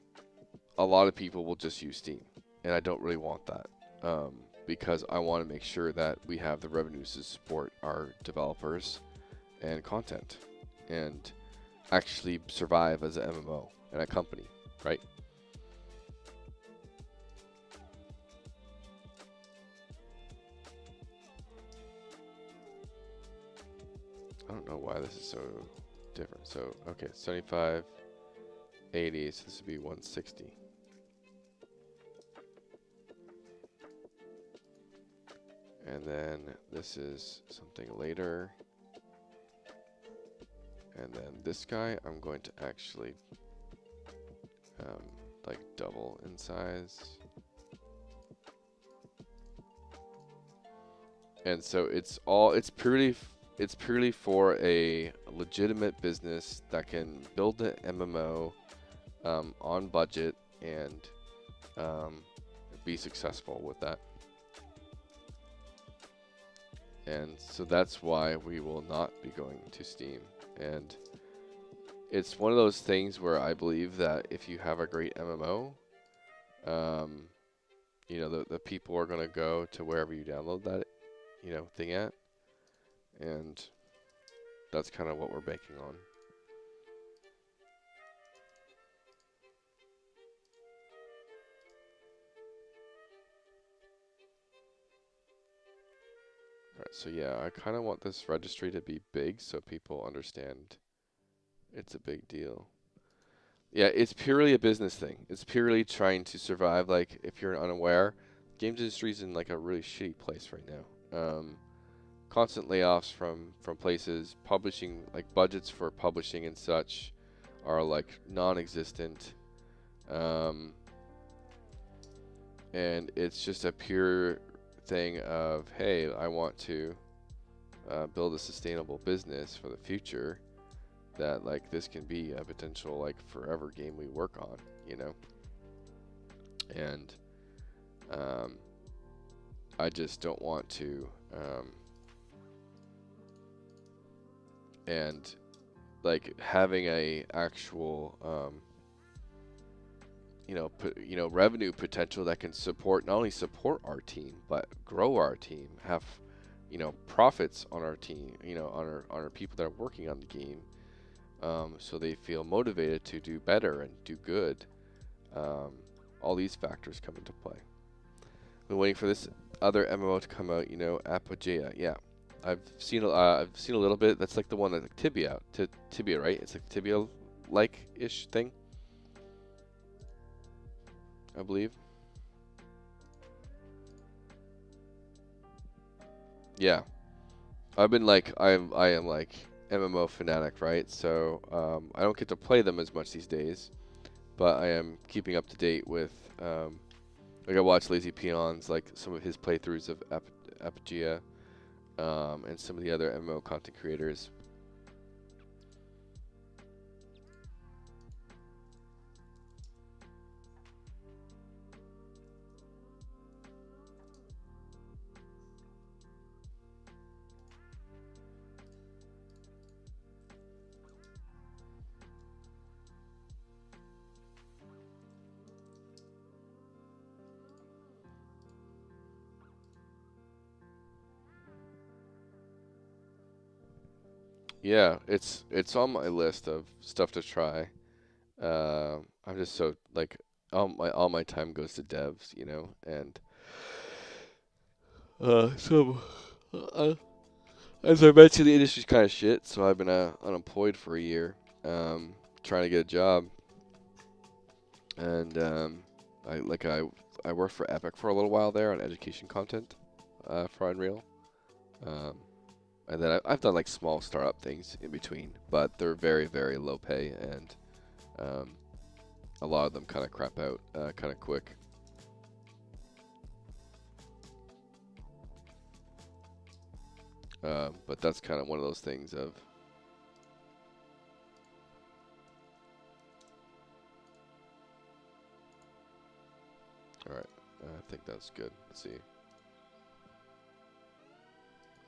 a lot of people will just use Steam, and I don't really want that, because I want to make sure that we have the revenues to support our developers and content, and actually survive as an MMO and a company, right? I don't know why this is so different. So, okay, 75, 80, so this would be 160. And then this is something later. And then this guy, I'm going to actually like double in size. And so it's purely for a legitimate business that can build an MMO on budget and be successful with that. And so that's why we will not be going to Steam. And it's one of those things where I believe that if you have a great MMO, you know, the people are going to go to wherever you download that, you know, thing at. And that's kind of what we're banking on. Alright, so yeah, I kind of want this registry to be big so people understand it's a big deal. Yeah, it's purely a business thing. It's purely trying to survive. Like, if you're unaware, games industry's in like a really shitty place right now. Constant layoffs from places, publishing, like budgets for publishing and such are like non-existent, um, and it's just a pure thing of, hey, I want to build a sustainable business for the future, that like this can be a potential like forever game we work on, you know. And I just don't want to and like having a actual revenue potential that can support, not only support our team, but grow our team, have profits on our team, on our people that are working on the game, so they feel motivated to do better and do good. All these factors come into play. Been waiting for this other MMO to come out, Apogea. Yeah, I've seen a little bit. That's like the one that's like Tibia, right? It's like Tibia-like ish thing, I believe. Yeah, I've been like I am like MMO fanatic, right? So I don't get to play them as much these days, but I am keeping up to date with. Like I watch Lazy Peon's, like some of his playthroughs of Apogea, and some of the other MMO content creators. Yeah, it's on my list of stuff to try. I'm just so like all my time goes to devs, and so uh, as I mentioned, the industry's kind of shit, so I've been unemployed for a year, trying to get a job, and I worked for Epic for a little while there on education content, for Unreal, um, and then I've done like small startup things in between, but they're very very low pay, and um, a lot of them kind of crap out kind of quick. But that's kind of one of those things of. All right, I think that's good. Let's see.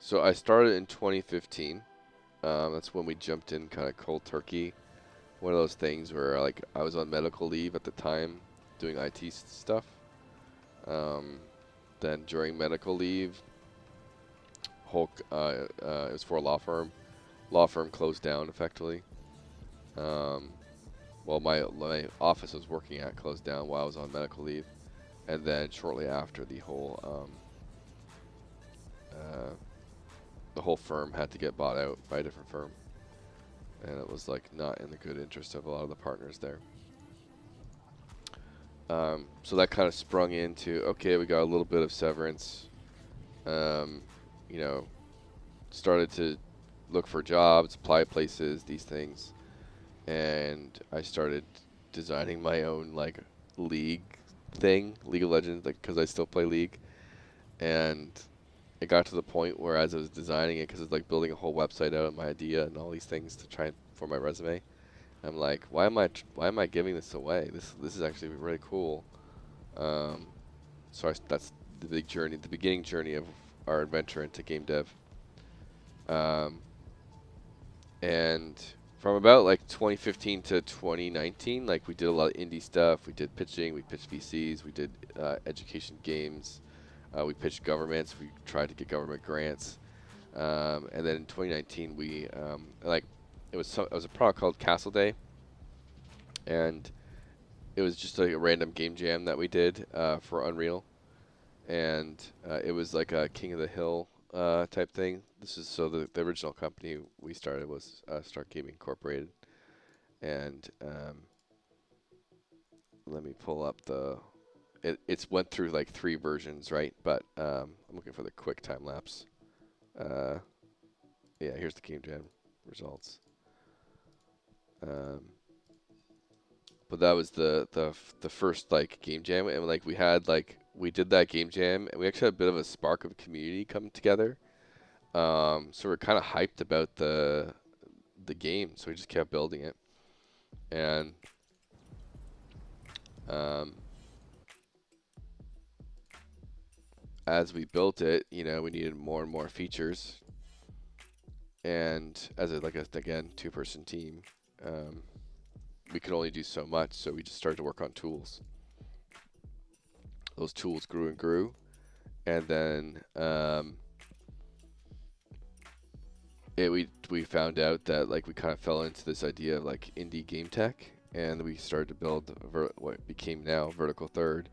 So I started in 2015. That's when we jumped in kind of cold turkey. One of those things where like I was on medical leave at the time doing IT stuff. Um, then during medical leave, it was for a law firm. Law firm closed down effectively. Um, well, my office I was working at closed down while I was on medical leave, and then shortly after, the whole firm had to get bought out by a different firm, and it was like not in the good interest of a lot of the partners there. So that kind of sprung into, okay, we got a little bit of severance. Um, you know, started to look for jobs, apply places, these things, and I started designing my own like league thing, League of Legends, like because I still play League, and it got to the point where as I was designing it, because it's like building a whole website out of my idea and all these things to try for my resume, I'm like, why am I giving this away? This is actually really cool. Um, that's the big journey, the beginning journey of our adventure into game dev. Um, and from about like 2015 to 2019, like we did a lot of indie stuff. We did pitching, we pitched VCs, we did education games, we pitched governments, we tried to get government grants. And then in 2019, it was a product called Castle Day, and it was just like a random game jam that we did for Unreal, and it was like a King of the Hill type thing. This is so the original company we started was Stark Gaming Incorporated, and let me pull up it's went through like 3 versions, right? But I'm looking for the quick time lapse. Uh, yeah, here's the game jam results. Um, but that was the first like game jam, and like we did that game jam, and we actually had a bit of a spark of community come together. So we're kind of hyped about the game, so we just kept building it, and as we built it, you know, we needed more and more features, and as again 2-person team, we could only do so much, so we just started to work on tools. Those tools grew and grew, and then we found out that like we kind of fell into this idea of like indie game tech, and we started to build what became now Vertical Third,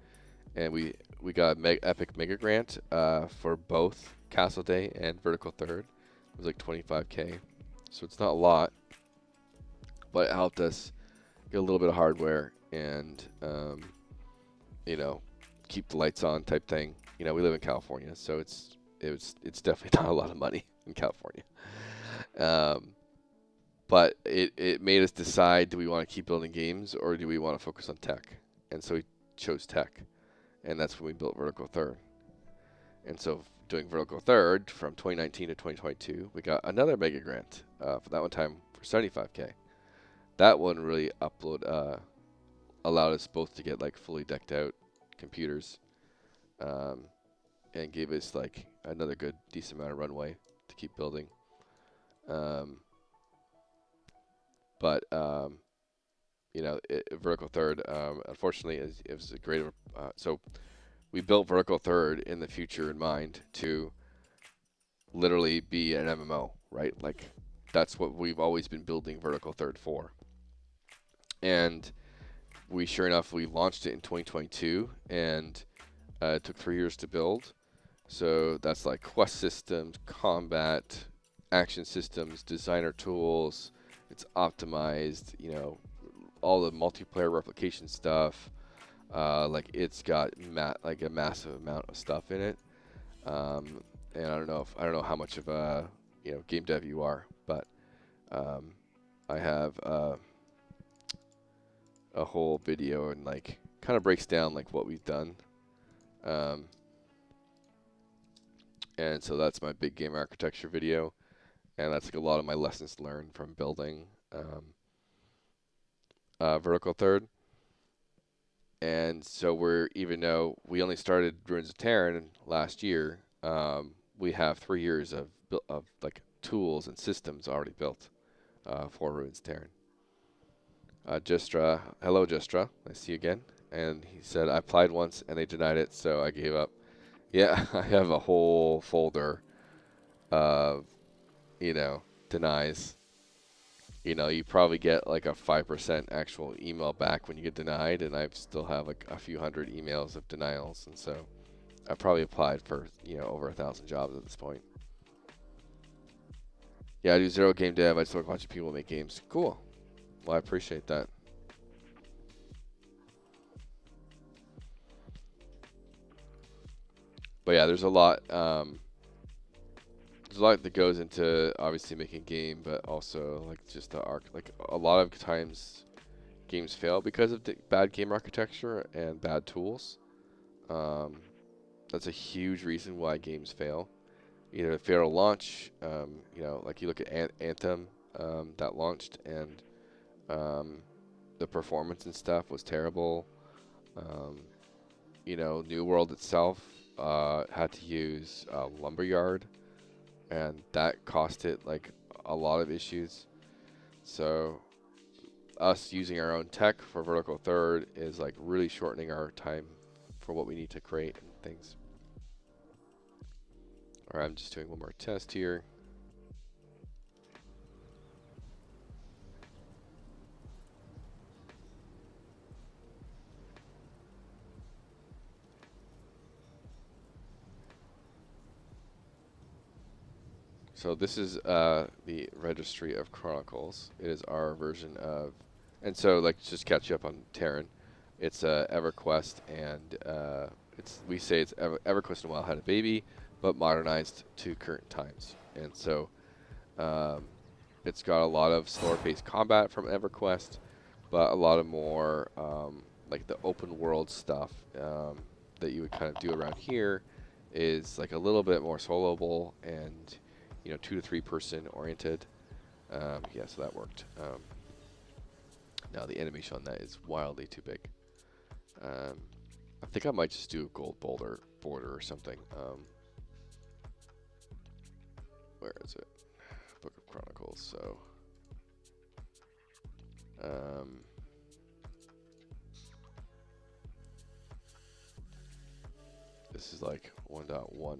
and we got epic mega grant for both Castle Day and Vertical Third. It was like 25K, so it's not a lot, but it helped us get a little bit of hardware and you know, keep the lights on type thing. You know, we live in California, so it's definitely not a lot of money in California. But it made us decide, do we want to keep building games or do we want to focus on tech? And so we chose tech, and that's when we built Vertical Third. And so doing Vertical Third from 2019 to 2022, we got another mega grant for that one time for 75K. That one really allowed us both to get like fully decked out computers, and gave us like another good decent amount of runway to keep building. But you know, Vertical Third, unfortunately, it was a great. So we built Vertical Third in the future in mind to literally be an MMO, right? Like that's what we've always been building Vertical Third for. And we sure enough, we launched it in 2022, and it took 3 years to build. So that's like quest systems, combat, action systems, designer tools. It's optimized, you know, all the multiplayer replication stuff. Like it's got like a massive amount of stuff in it. And I don't know how much of a game dev you are, but I have a whole video and like kind of breaks down like what we've done. And so that's my big game architecture video, and that's like a lot of my lessons learned from building Vertical Third. And so even though we only started Ruins of Tearyn last year, we have 3 years of like tools and systems already built for Ruins of Tearyn. Justra, hello Justra, I see you again. And he said, I applied once and they denied it, so I gave up. Yeah, I have a whole folder of, denies. You probably get like a 5% actual email back when you get denied, and I still have like a few hundred emails of denials, and so I probably applied for, over 1,000 jobs at this point. Yeah, I do zero game dev. I just work with a bunch of people make games. Cool. Well, I appreciate that. But yeah, there's a lot. There's a lot that goes into obviously making a game, but also like just the arc. Like a lot of times, games fail because of bad game architecture and bad tools. That's a huge reason why games fail. Either fail to launch, like you look at Anthem that launched, and the performance and stuff was terrible. New World itself had to use Lumberyard, and that cost it like a lot of issues. So us using our own tech for Vertical Third is like really shortening our time for what we need to create and things. Alright, I'm just doing one more test here. So this is the Registry of Chronicles. It is our version of, and so like just catch you up on Tearyn. It's EverQuest, and we say it's EverQuest and WoW had a baby, but modernized to current times. And so it's got a lot of slower paced combat from EverQuest, but a lot of more like the open world stuff that you would kind of do around here is like a little bit more soloable and 2 to 3 person oriented. Yeah, so that worked. Now the animation on that is wildly too big. I think I might just do a gold border or something. Where is it? Book of Chronicles. So, this is like 1.1.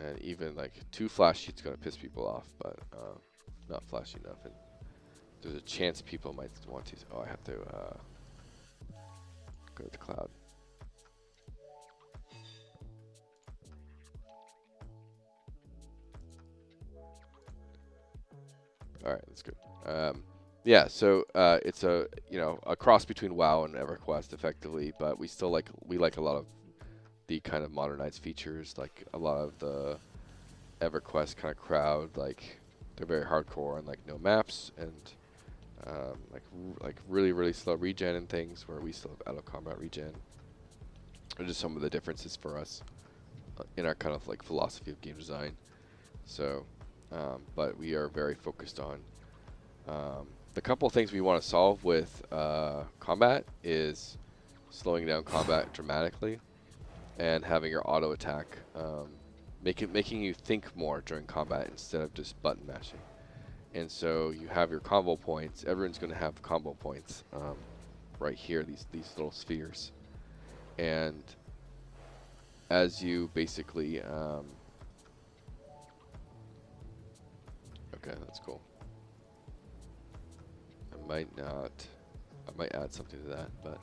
And even like too flashy, it's gonna piss people off, but not flashy enough. And there's a chance people might want to. Oh, I have to go to the cloud. All right, that's good. Yeah, so it's a a cross between WoW and EverQuest, effectively, but we like a lot of the kind of modernized features, like a lot of the EverQuest kind of crowd, like they're very hardcore and like no maps and like really slow regen and things, where we still have out of combat regen. Are just some of the differences for us in our kind of like philosophy of game design. So, but we are very focused on the couple of things we want to solve with combat is slowing down combat dramatically and having your auto attack making you think more during combat instead of just button mashing. And so you have your combo points. Everyone's going to have combo points right here, these little spheres. And as you basically okay, that's cool. I might add something to that, but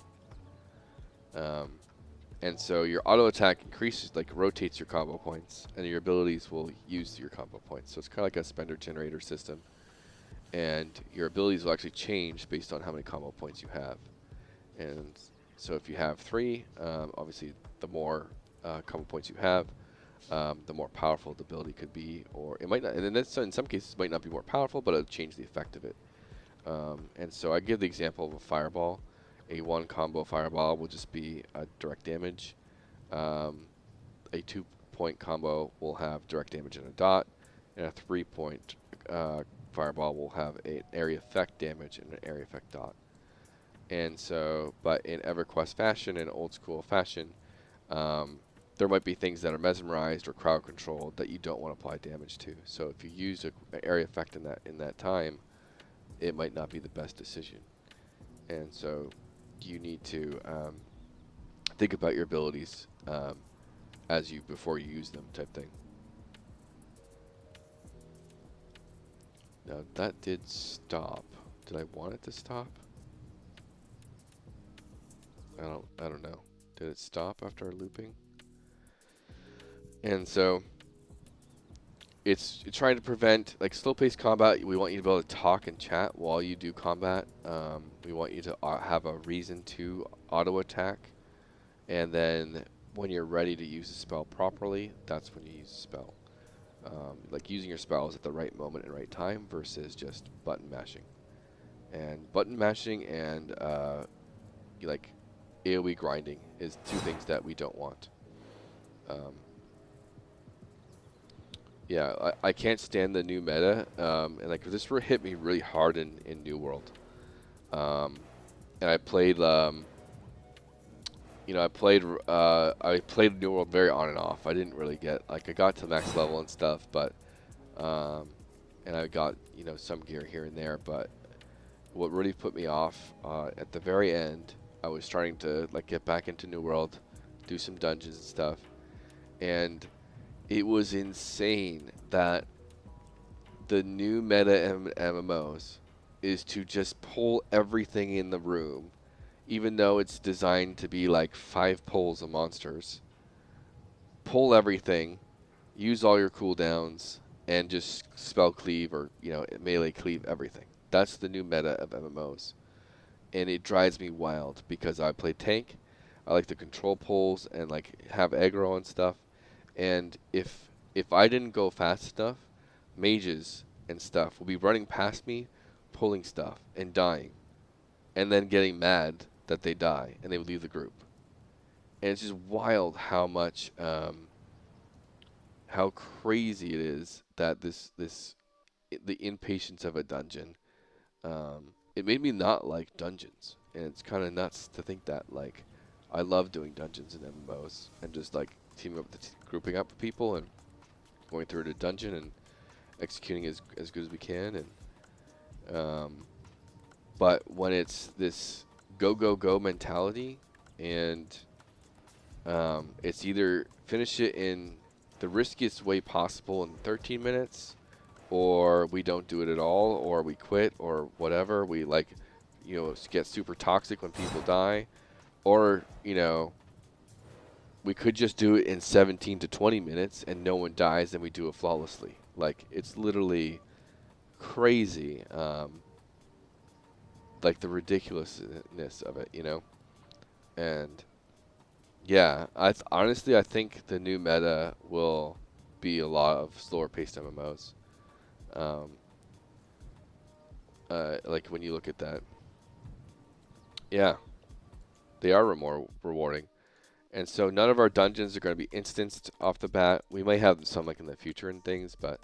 and so your auto attack increases, like rotates your combo points, and your abilities will use your combo points. So it's kind of like a spender generator system, and your abilities will actually change based on how many combo points you have. And so if you have 3, obviously the more combo points you have, the more powerful the ability could be, or it might not. And in some cases, it might not be more powerful, but it'll change the effect of it. And so I give the example of a fireball. A 1 combo fireball will just be a direct damage. A 2-point combo will have direct damage and a dot, and a 3-point fireball will have an area effect damage and an area effect dot. And so, but in EverQuest fashion and old school fashion, there might be things that are mesmerized or crowd controlled that you don't want to apply damage to. So if you use an area effect in that time, it might not be the best decision. And so you need to think about your abilities before you use them, type thing. Now that did stop. Did I want it to stop? I don't know. Did it stop after looping? And so it's trying to prevent like slow-paced combat. We want you to be able to talk and chat while you do combat. We want you to have a reason to auto attack, and then when you're ready to use the spell properly, that's when you use the spell. Like using your spells at the right moment and right time versus just button mashing. And button mashing and like AoE grinding is 2 things that we don't want. Yeah, I can't stand the new meta, and like this hit me really hard in New World. And I played, I played New World very on and off. I didn't really get, like, I got to max level and stuff, but and I got some gear here and there. But what really put me off at the very end, I was starting to like get back into New World, do some dungeons and stuff, and it was insane that the new meta MMOs is to just pull everything in the room, even though it's designed to be like 5 pulls of monsters. Pull everything, use all your cooldowns, and just spell cleave or melee cleave everything. That's the new meta of MMOs, and it drives me wild because I play tank. I like to control pulls and like have aggro and stuff. And if I didn't go fast enough, mages and stuff will be running past me, pulling stuff and dying, and then getting mad that they die and they would leave the group. And it's just wild how much how crazy it is that the impatience of a dungeon. It made me not like dungeons, and it's kind of nuts to think that like I love doing dungeons and MMOs and just like teaming up, grouping up with people and going through the dungeon and executing as good as we can. And but when it's this go go go mentality, and it's either finish it in the riskiest way possible in 13 minutes, or we don't do it at all, or we quit, or whatever. We like, get super toxic when people die, or we could just do it in 17 to 20 minutes and no one dies and we do it flawlessly. Like it's literally crazy, like the ridiculousness of it, and yeah, honestly I think the new meta will be a lot of slower paced MMOs. Um, like when you look at that, yeah, they are more rewarding. And so none of our dungeons are going to be instanced off the bat. We might have some like in the future and things, but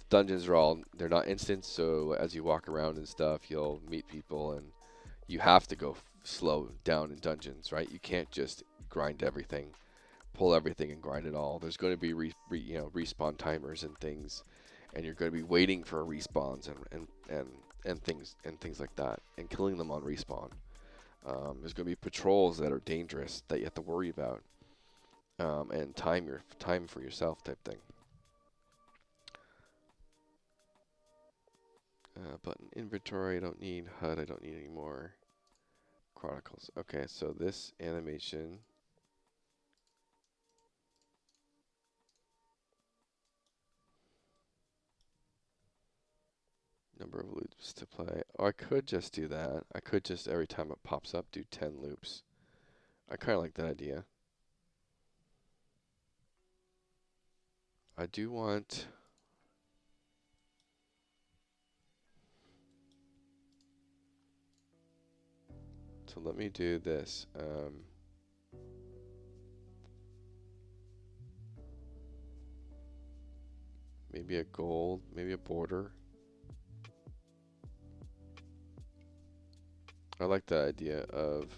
dungeons are they're not instant. So as you walk around and stuff, you'll meet people, and you have to go slow down in dungeons, right? You can't just grind everything, pull everything and grind it all. There's going to be respawn timers and things, and you're going to be waiting for respawns and things like that, and killing them on respawn. There's going to be patrols that are dangerous that you have to worry about, and time for yourself type thing. Button inventory, I don't need HUD, I don't need any more chronicles. Okay, so this animation. Number of loops to play. Oh, I could just do that. I could just, every time it pops up, do 10 loops. I kind of like that idea. I do want... So let me do this. Maybe a gold, maybe a border. I like that idea of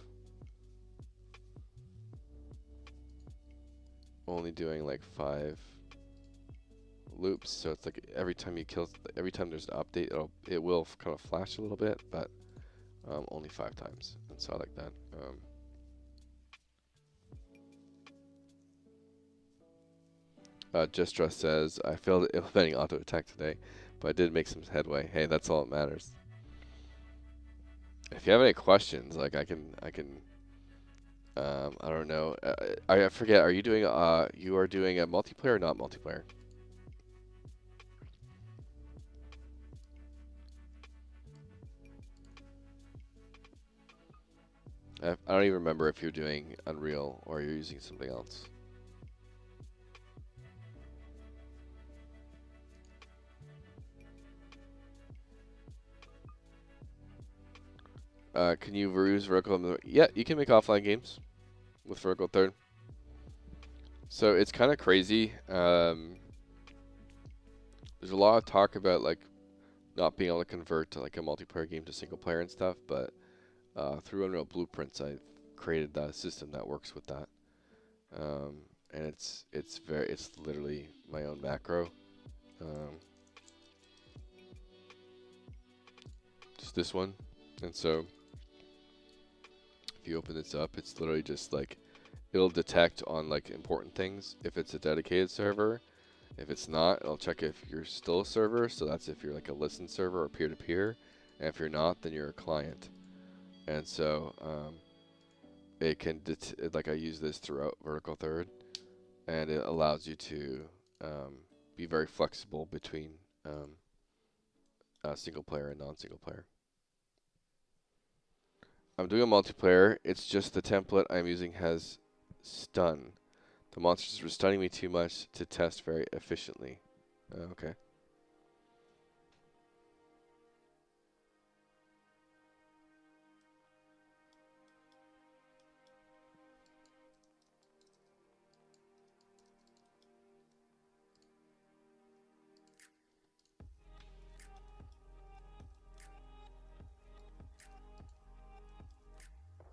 only doing like 5 loops. So it's like every time there's an update, it will kind of flash a little bit, but only 5 times. And so I like that. Just Dress says, I failed implementing auto attack today, but I did make some headway. Hey, that's all that matters. If you have any questions, like I can, I don't know. I forget. Are you doing? You are doing a multiplayer or not multiplayer? I don't even remember if you're doing Unreal or you're using something else. Can you use vertical? Yeah, you can make offline games with vertical third. So it's kind of crazy. There's a lot of talk about like not being able to convert to like a multiplayer game to single player and stuff, but through Unreal Blueprints, I've created a system that works with that. And it's literally my own macro. Just this one. And so if you open this up, it's literally just like it'll detect on like important things if it's a dedicated server. If it's not, it'll check if you're still a server, so that's if you're like a listen server or peer-to-peer. And if you're not, then you're a client. And so it can like I use this throughout vertical third, and it allows you to be very flexible between single player and non-single player. I'm doing a multiplayer. It's just the template I'm using has stun. The monsters were stunning me too much to test very efficiently. Okay.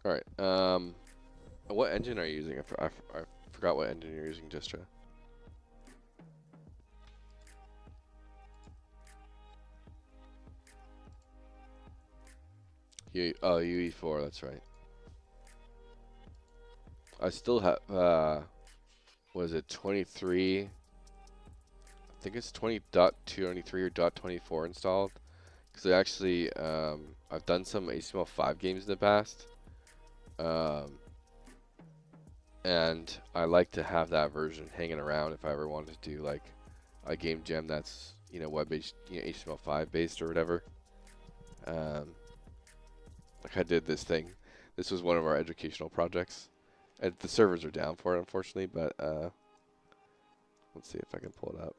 All right. What engine are you using? I forgot what engine you're using, Justra. UE4. That's right. I still have. What is it? 23. I think it's 20.23 or .24 installed. Because actually, I've done some HTML5 games in the past. And I like to have that version hanging around if I ever wanted to do like a game jam that's, you know, web-based, you know, HTML5 based or whatever. Like I did this thing. This was one of our educational projects. And the servers are down for it, unfortunately, but let's see if I can pull it up.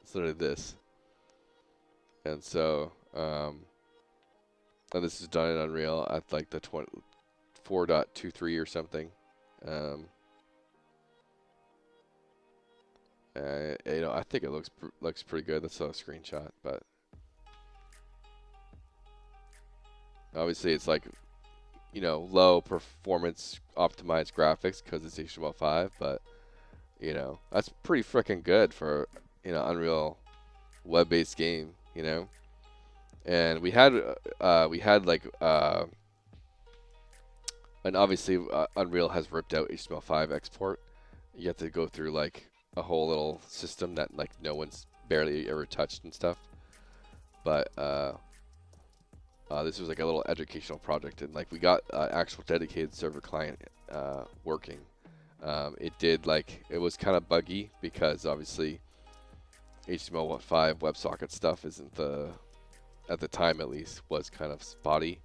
It's literally this. And so, and this is done in Unreal at like the 4.23 or something. You know, I think it looks pretty good. That's a screenshot, but obviously it's like, you know, low performance optimized graphics because it's HTML5, but you know, that's pretty freaking good for, you know, Unreal web-based game, you know. And we had like and obviously Unreal has ripped out HTML5 export. You have to go through like a whole little system that like no one's barely ever touched and stuff. But this was like a little educational project, and like we got actual dedicated server client working. It was kind of buggy because obviously HTML5 WebSocket stuff isn't at the time at least, was kind of spotty,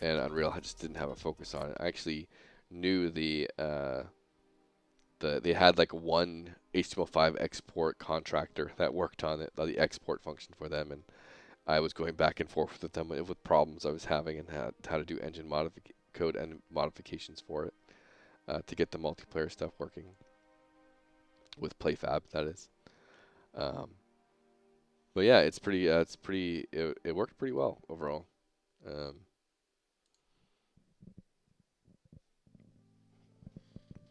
and Unreal just didn't have a focus on it. I actually knew they had like one HTML5 export contractor that worked on it, the export function for them, and I was going back and forth with them with problems I was having and how to do engine code and modifications for it to get the multiplayer stuff working with PlayFab, that is. But yeah, it worked pretty well overall.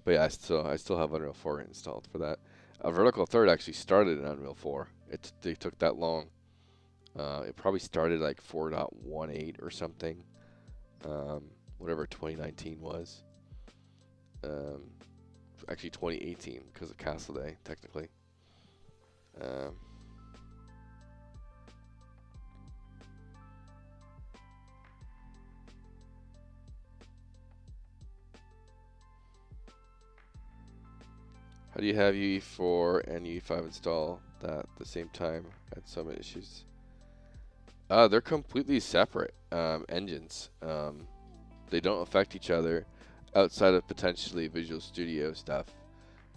But yeah, I still have Unreal 4 installed for that. Vertical Third actually started in Unreal 4. They took that long. It probably started like 4.18 or something. Whatever 2019 was. Actually 2018 because of Castle Day, technically. How do you have UE4 and UE5 install that at the same time? Had some issues. They're completely separate engines. They don't affect each other outside of potentially Visual Studio stuff.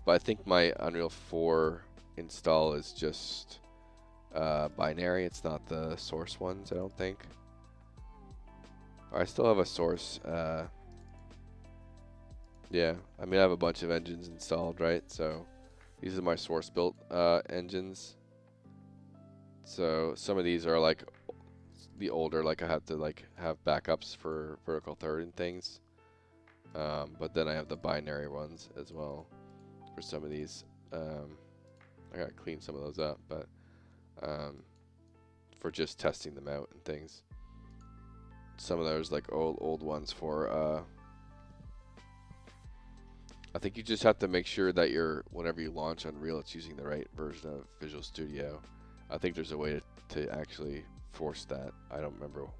But I think my Unreal 4 install is just binary. It's not the source ones, I don't think. I still have a source. Yeah, I mean I have a bunch of engines installed, right? So these are my source built engines. So some of these are like the older, like I have to like have backups for Vertical Third and things. But then I have the binary ones as well for some of these. I gotta clean some of those up, but for just testing them out and things. Some of those like old ones for I think you just have to make sure that whenever you launch Unreal, it's using the right version of Visual Studio. I think there's a way to actually force that. I don't remember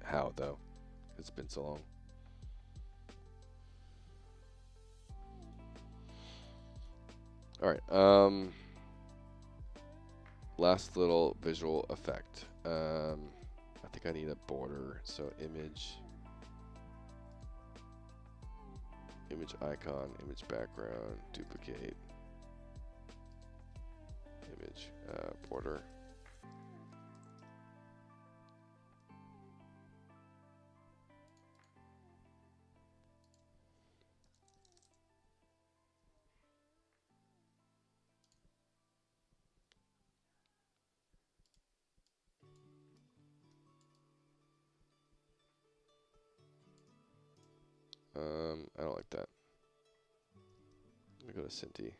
how though. It's been so long. All right. Last little visual effect. I think I need a border. So image. image icon, image background, duplicate, image border. I don't like that. Let me go to Cinti.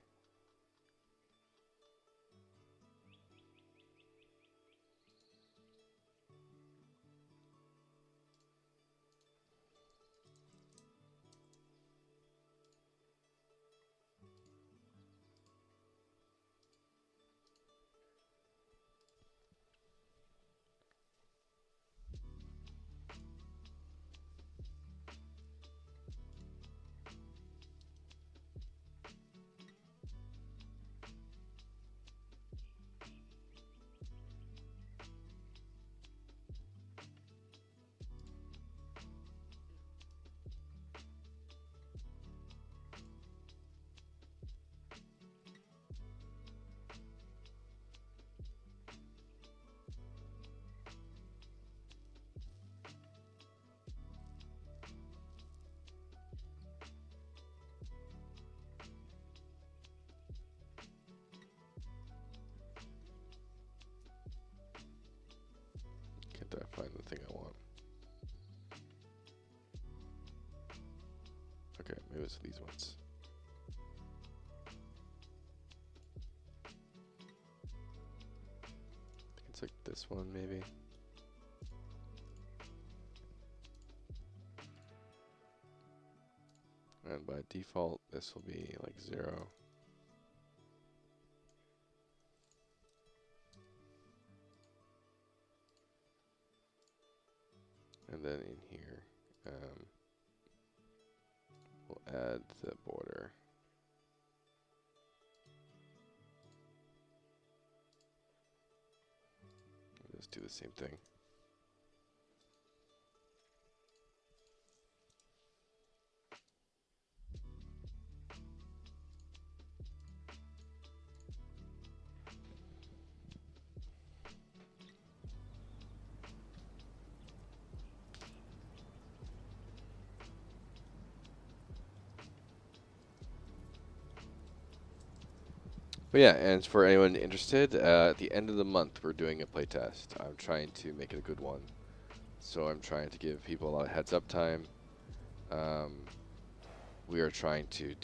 Can't I find the thing I want? Okay, maybe it's these ones. I think it's like this one, maybe. And by default, this will be like 0. And then in here, we'll add the border. Just do the same thing. But yeah, and for anyone interested, at the end of the month, we're doing a playtest. I'm trying to make it a good one. So I'm trying to give people a lot of heads up time. We're trying to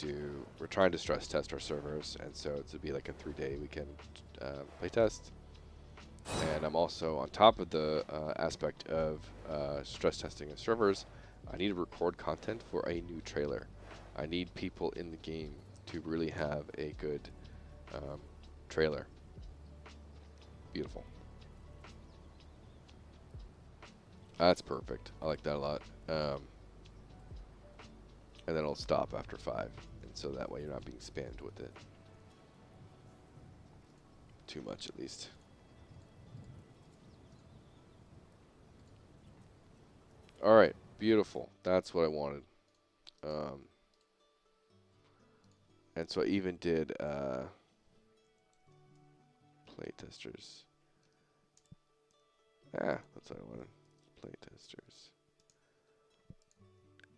stress test our servers, and so it's to be like a 3-day weekend playtest. And I'm also, on top of the aspect of stress testing of servers, I need to record content for a new trailer. I need people in the game to really have a good trailer. Beautiful. That's perfect. I like that a lot. And then it'll stop after 5. And so that way you're not being spammed with it. Too much, at least. Alright, beautiful. That's what I wanted. And so I even did playtesters. That's what I wanted. Playtesters.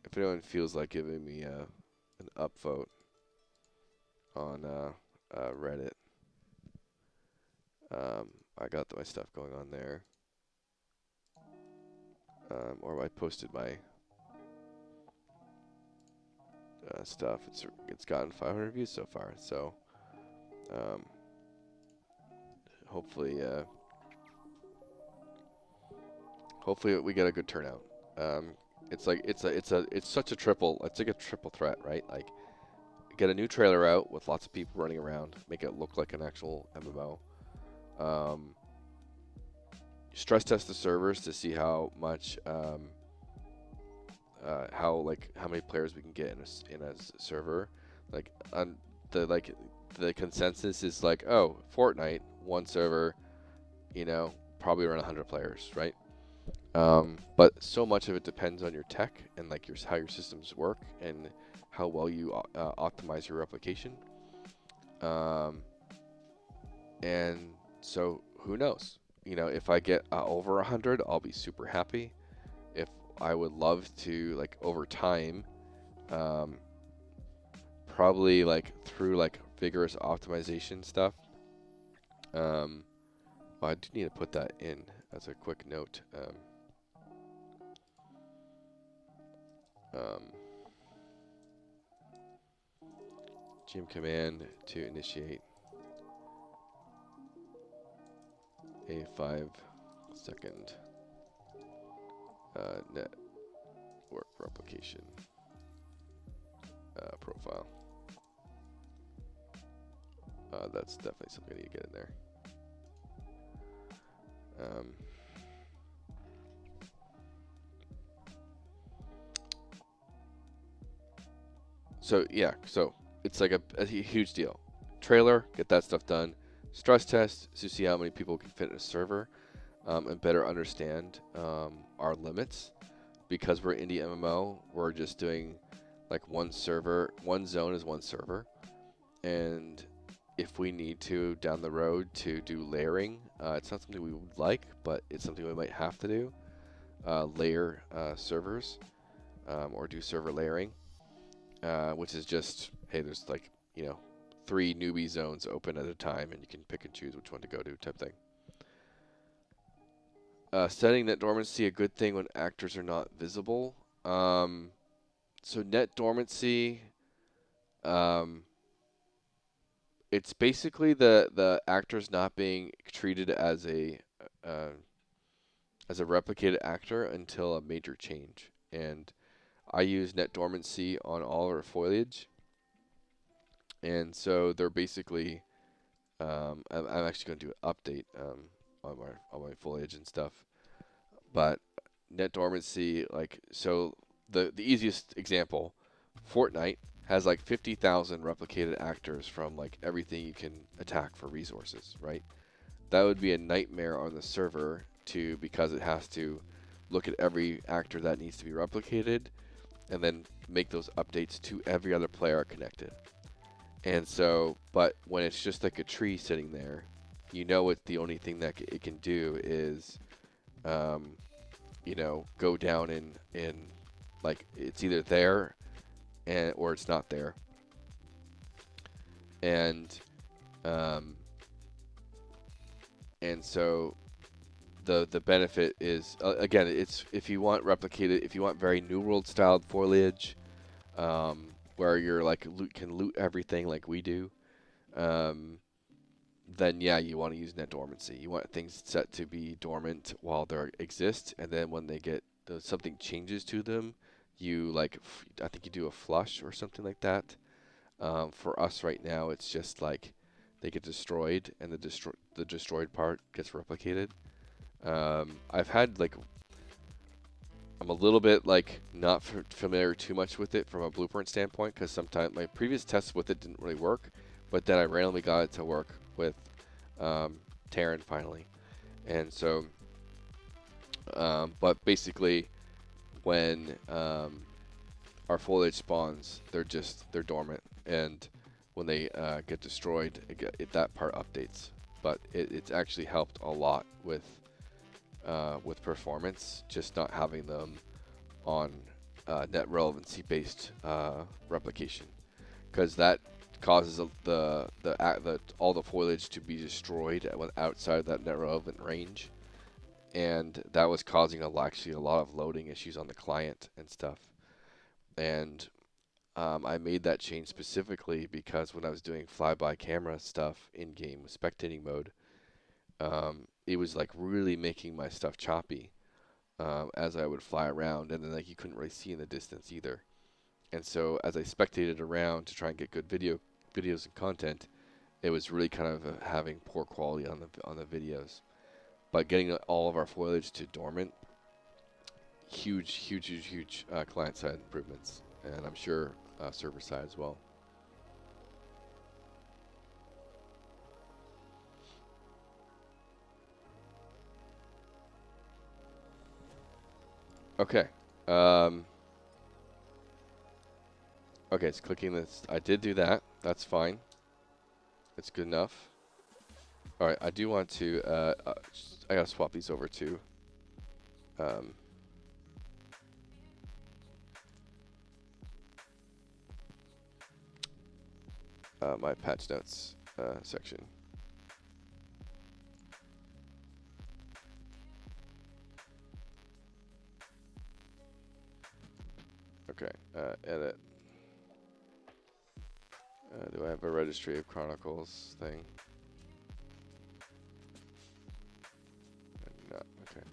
If anyone feels like giving me an upvote on Reddit, I got my stuff going on there. Or I posted my stuff. It's gotten 500 views so far. So hopefully we get a good turnout. It's such a triple. It's like a triple threat, right? Like, get a new trailer out with lots of people running around, make it look like an actual MMO. Stress test the servers to see how much, how many players we can get in a server. Like, the consensus is like, oh, Fortnite, one server, probably around 100 players, right? But so much of it depends on your tech and like how your systems work, and how well you optimize your replication. And so who knows? You know, if I get over 100, I'll be super happy. If I would love to, like, over time, probably like through like vigorous optimization stuff. Well, I do need to put that in as a quick note. GM command to initiate a 5-second network replication profile. That's definitely something I need to get in there. So yeah, so it's like a huge deal. Trailer, get that stuff done. Stress test to see how many people can fit in a server, and better understand our limits. Because we're indie MMO, we're just doing like one server, one zone is one server, and if we need to down the road to do layering, it's not something we would like, but it's something we might have to do. Layer servers, or do server layering, which is just, hey, there's like, 3 newbie zones open at a time, and you can pick and choose which one to go to, type thing. Setting net dormancy, a good thing when actors are not visible. So net dormancy, it's basically the actors not being treated as a replicated actor until a major change. And I use net dormancy on all our foliage, and so they're basically, I'm actually going to do an update on my foliage and stuff. But net dormancy, like, so the easiest example, Fortnite has like 50,000 replicated actors from like everything you can attack for resources, right? That would be a nightmare on the server because it has to look at every actor that needs to be replicated and then make those updates to every other player connected. And so, but when it's just like a tree sitting there, it's the only thing that it can do is, go down in like it's either there or it's not there. And so the benefit is, again, it's if you want replicated, if you want very New World styled foliage, where you're like can loot everything like we do, then yeah, you want to use net dormancy. You want things set to be dormant while they exist, and then when they get something changes to them, you like I think you do a flush or something like that. For us right now, it's just like they get destroyed, and the destroyed part gets replicated. I've had like, I'm a little bit like not familiar too much with it from a blueprint standpoint, because sometimes my previous tests with it didn't really work, but then I randomly got it to work with Tearyn finally. And so, but basically, when our foliage spawns, they're dormant, and when they get destroyed, that part updates. But it's actually helped a lot with performance, just not having them on net relevancy based replication, because that causes all the foliage to be destroyed outside of that net relevant range, and that was causing actually a lot of loading issues on the client and stuff. And I made that change specifically because when I was doing flyby camera stuff in game with spectating mode, it was like really making my stuff choppy as I would fly around, and then like you couldn't really see in the distance either. And so as I spectated around to try and get good videos and content, it was really kind of having poor quality on the videos. But getting all of our foliage to dormant, huge client side improvements, and I'm sure server side as well. Okay. Okay, it's clicking this. I did do that. That's fine. It's good enough. All right, I do want to. I gotta swap these over to. Um, my patch notes section. Okay, edit. Do I have a registry of chronicles thing? I do not. Okay.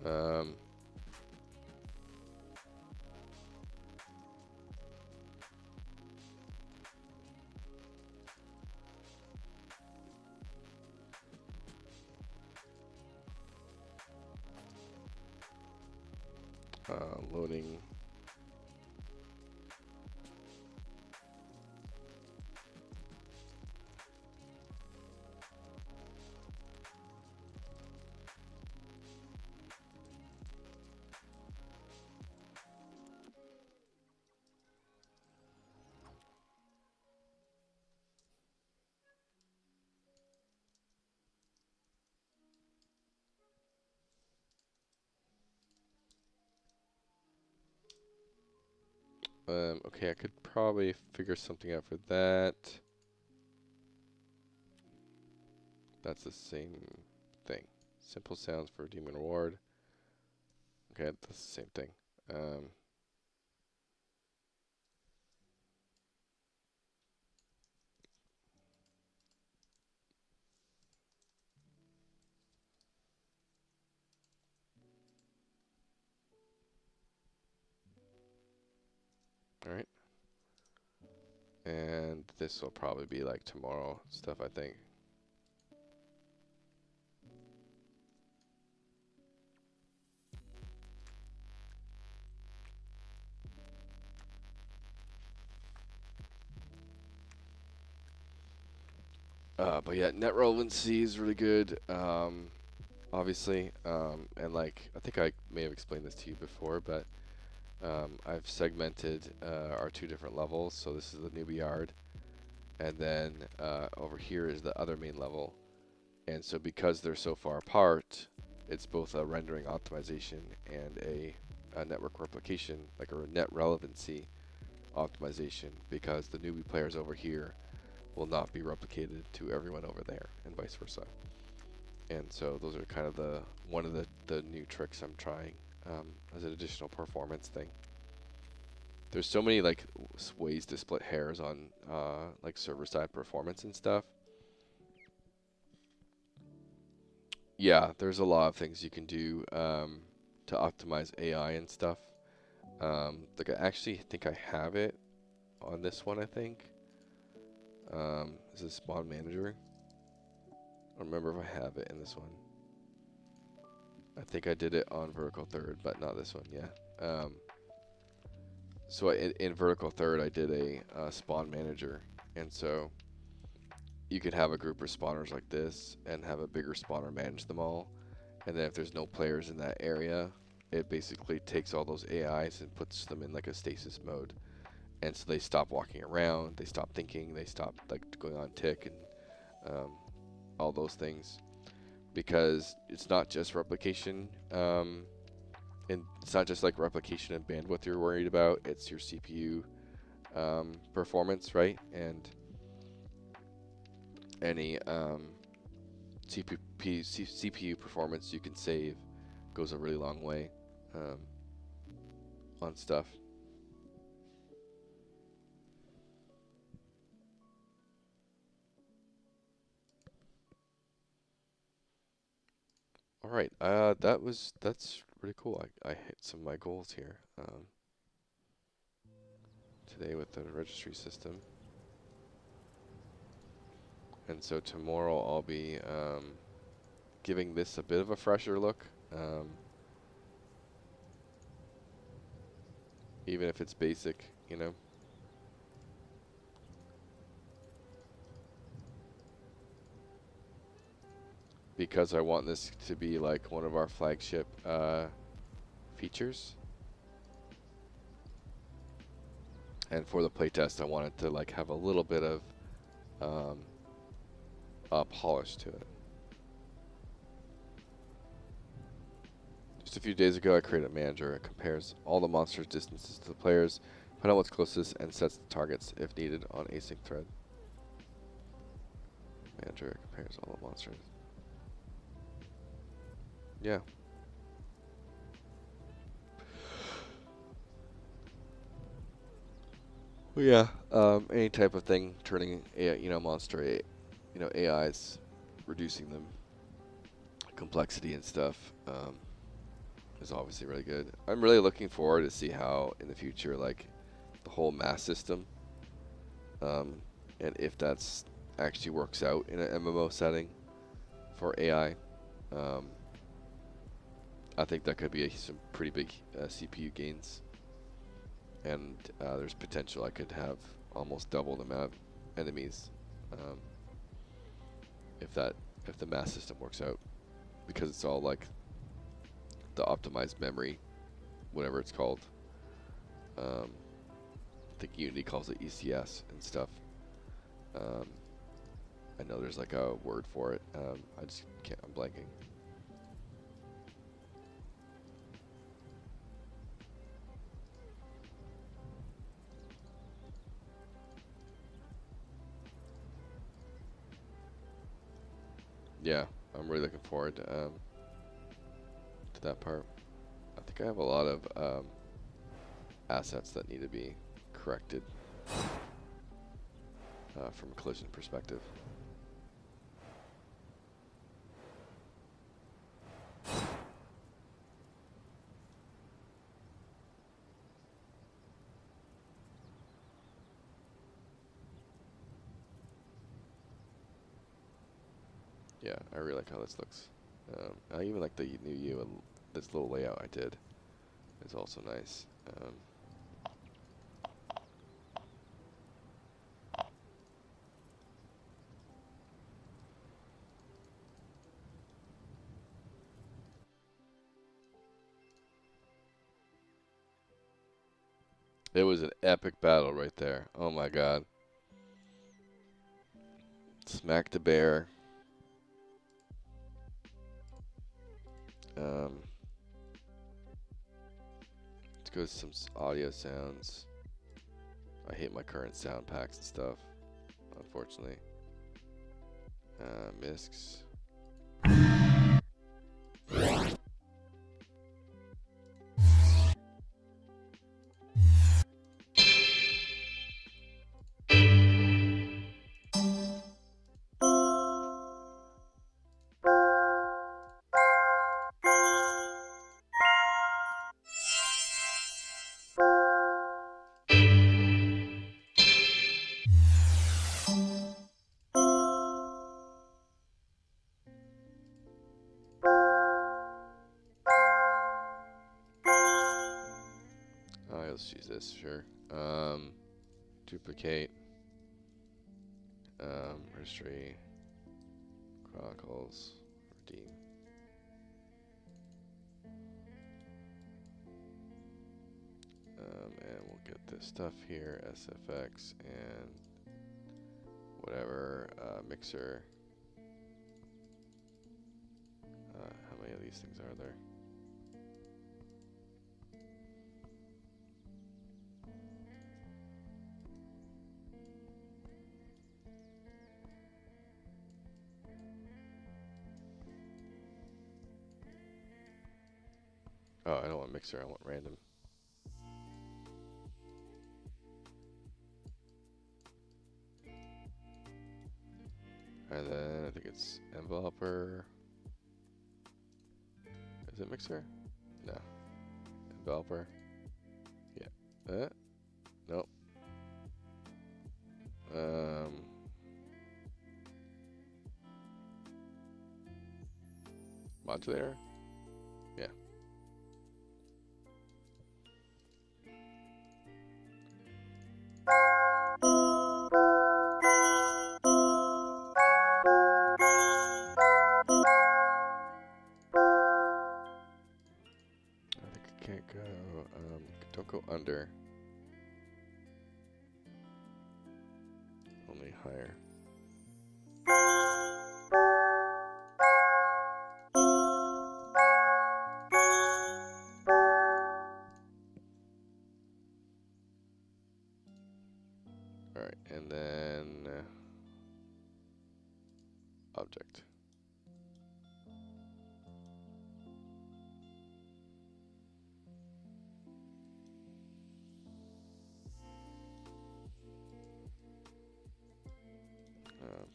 Um, loading. Okay, I could probably figure something out for that. That's the same thing. Simple sounds for demon reward. Okay, that's the same thing. All right. And this will probably be like tomorrow stuff, I think. But yeah, net relevancy is really good, obviously. And like, I think I may have explained this to you before, but I've segmented our two different levels. So this is the newbie yard, and then over here is the other main level. And so because they're so far apart, it's both a rendering optimization and a network replication, like a net relevancy optimization, because the newbie players over here will not be replicated to everyone over there, and vice versa. And so those are kind of one of the new tricks I'm trying as an additional performance thing. There's so many like ways to split hairs on like server side performance and stuff. Yeah, there's a lot of things you can do to optimize AI and stuff. Like I actually think I have it on this one, I think. Is this spawn manager? I don't remember if I have it in this one. I think I did it on vertical third, but not this one. Yeah. So in vertical third, I did a spawn manager, and so you could have a group of spawners like this, and have a bigger spawner manage them all. And then if there's no players in that area, it basically takes all those AIs and puts them in like a stasis mode. And so they stop walking around, they stop thinking, they stop like going on tick and all those things. Because it's not just replication, and it's not just like replication and bandwidth you're worried about, it's your CPU performance, right? And any CPU performance you can save goes a really long way on stuff. All right, that's really cool. I hit some of my goals here today with the registry system, and so tomorrow I'll be giving this a bit of a fresher look. Even if it's basic, you know. Because I want this to be like one of our flagship features. And for the playtest, I wanted to like have a little bit of polish to it. Just a few days ago, I created a manager. It compares all the monsters' distances to the players, find out what's closest, and sets the targets if needed on async thread. Manager compares all the monsters. Yeah. Well, yeah. Any type of thing turning, monster, AIs, reducing them, complexity and stuff, is obviously really good. I'm really looking forward to see how in the future, like, the whole mass system, and if that's actually works out in an MMO setting for AI. I think that could be some pretty big CPU gains, and there's potential I could have almost double the amount of enemies if the mass system works out, because it's all like the optimized memory, whatever it's called. I think Unity calls it ECS and stuff. I know there's like a word for it. I just can't. I'm blanking. Yeah, I'm really looking forward to that part. I think I have a lot of assets that need to be corrected from a collision perspective. Yeah, I really like how this looks. I even like the new U, and this little layout I did is also nice. It was an epic battle right there. Oh my god. Smack the bear. Let's go to some audio sounds. I hate my current sound packs and stuff, unfortunately. Miscs. Alright, let's use this, sure. Duplicate. Registry. Chronicles. Redeem. And we'll get this stuff here, SFX, and whatever, mixer. How many of these things are there? Oh, I don't want mixer, I want random. And then I think it's enveloper. Is it mixer? No. Enveloper. Yeah. Nope. modulator? Yeah. I think I can't go, don't go under. Only higher. Alright, and then object.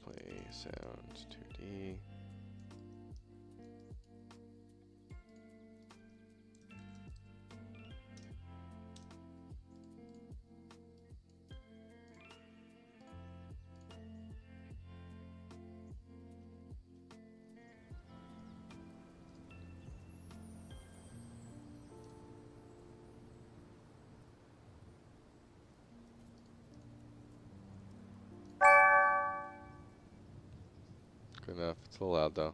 Play sounds 2D. Good enough. It's a little loud though.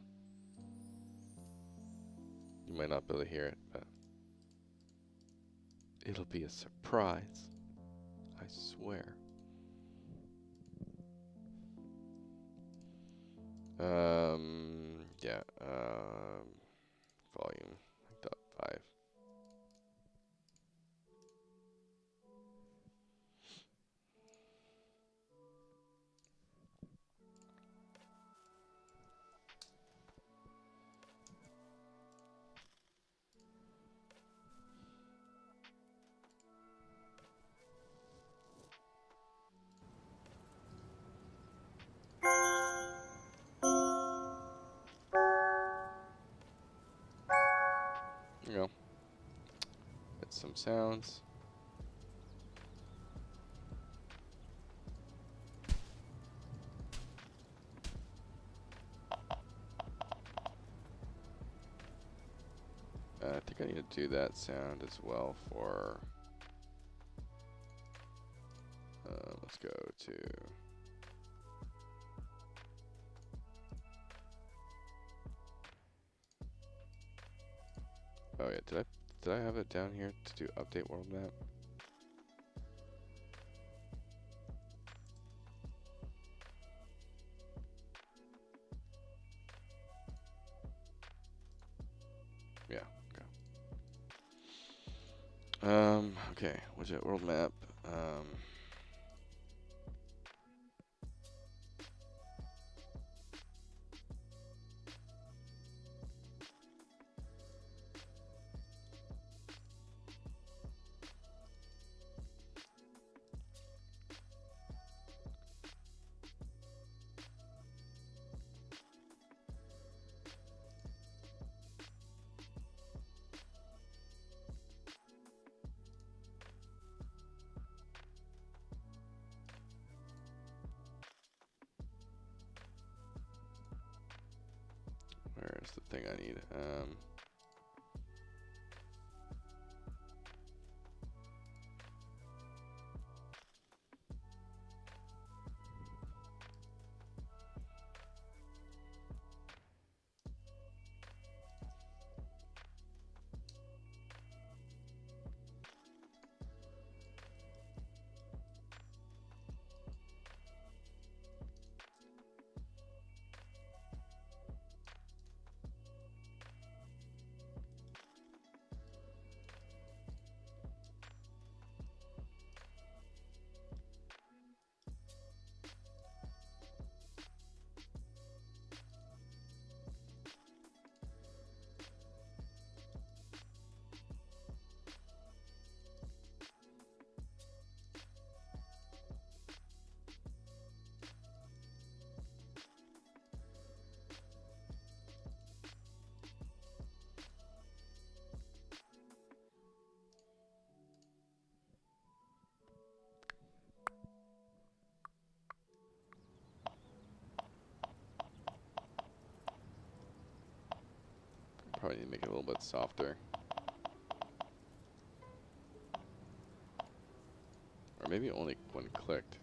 You might not be able to hear it, but it'll be a surprise. I swear. Yeah, volume, like .5. There you go. Get some sounds. I think I need to do that sound as well for, let's go to, oh yeah, did I have it down here to do update world map? Yeah, okay. Okay, widget world map. Where's the thing I need? Probably need to make it a little bit softer. Or maybe only when clicked.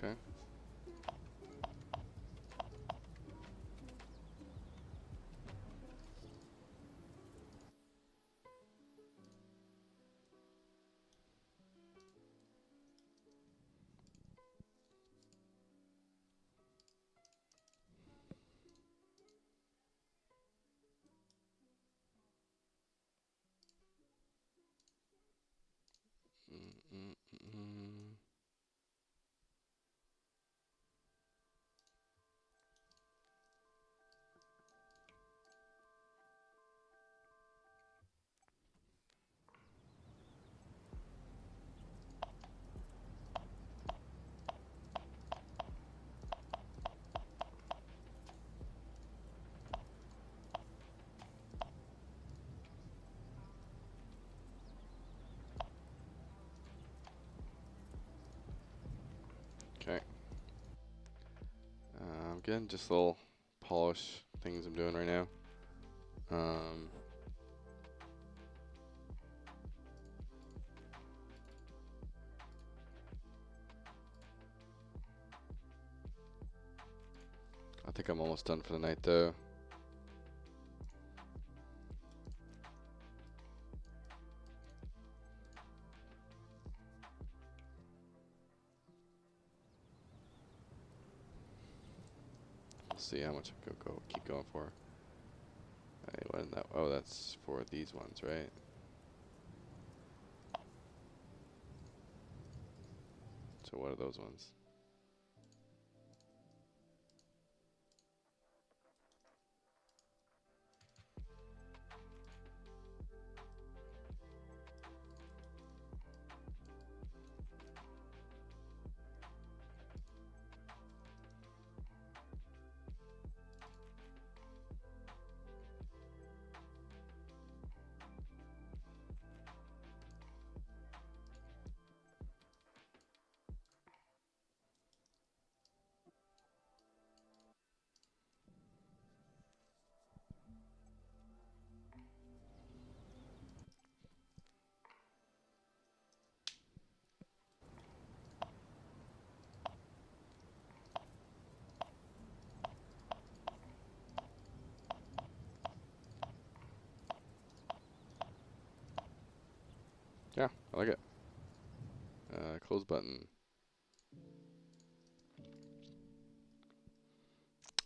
Okay. Mm-mm-mm. Okay. Again, just little polish things I'm doing right now. I think I'm almost done for the night though. We'll see how much I keep going for. Hey, what in that? Oh, that's for these ones, right? So what are those ones? Yeah, I like it. Close button.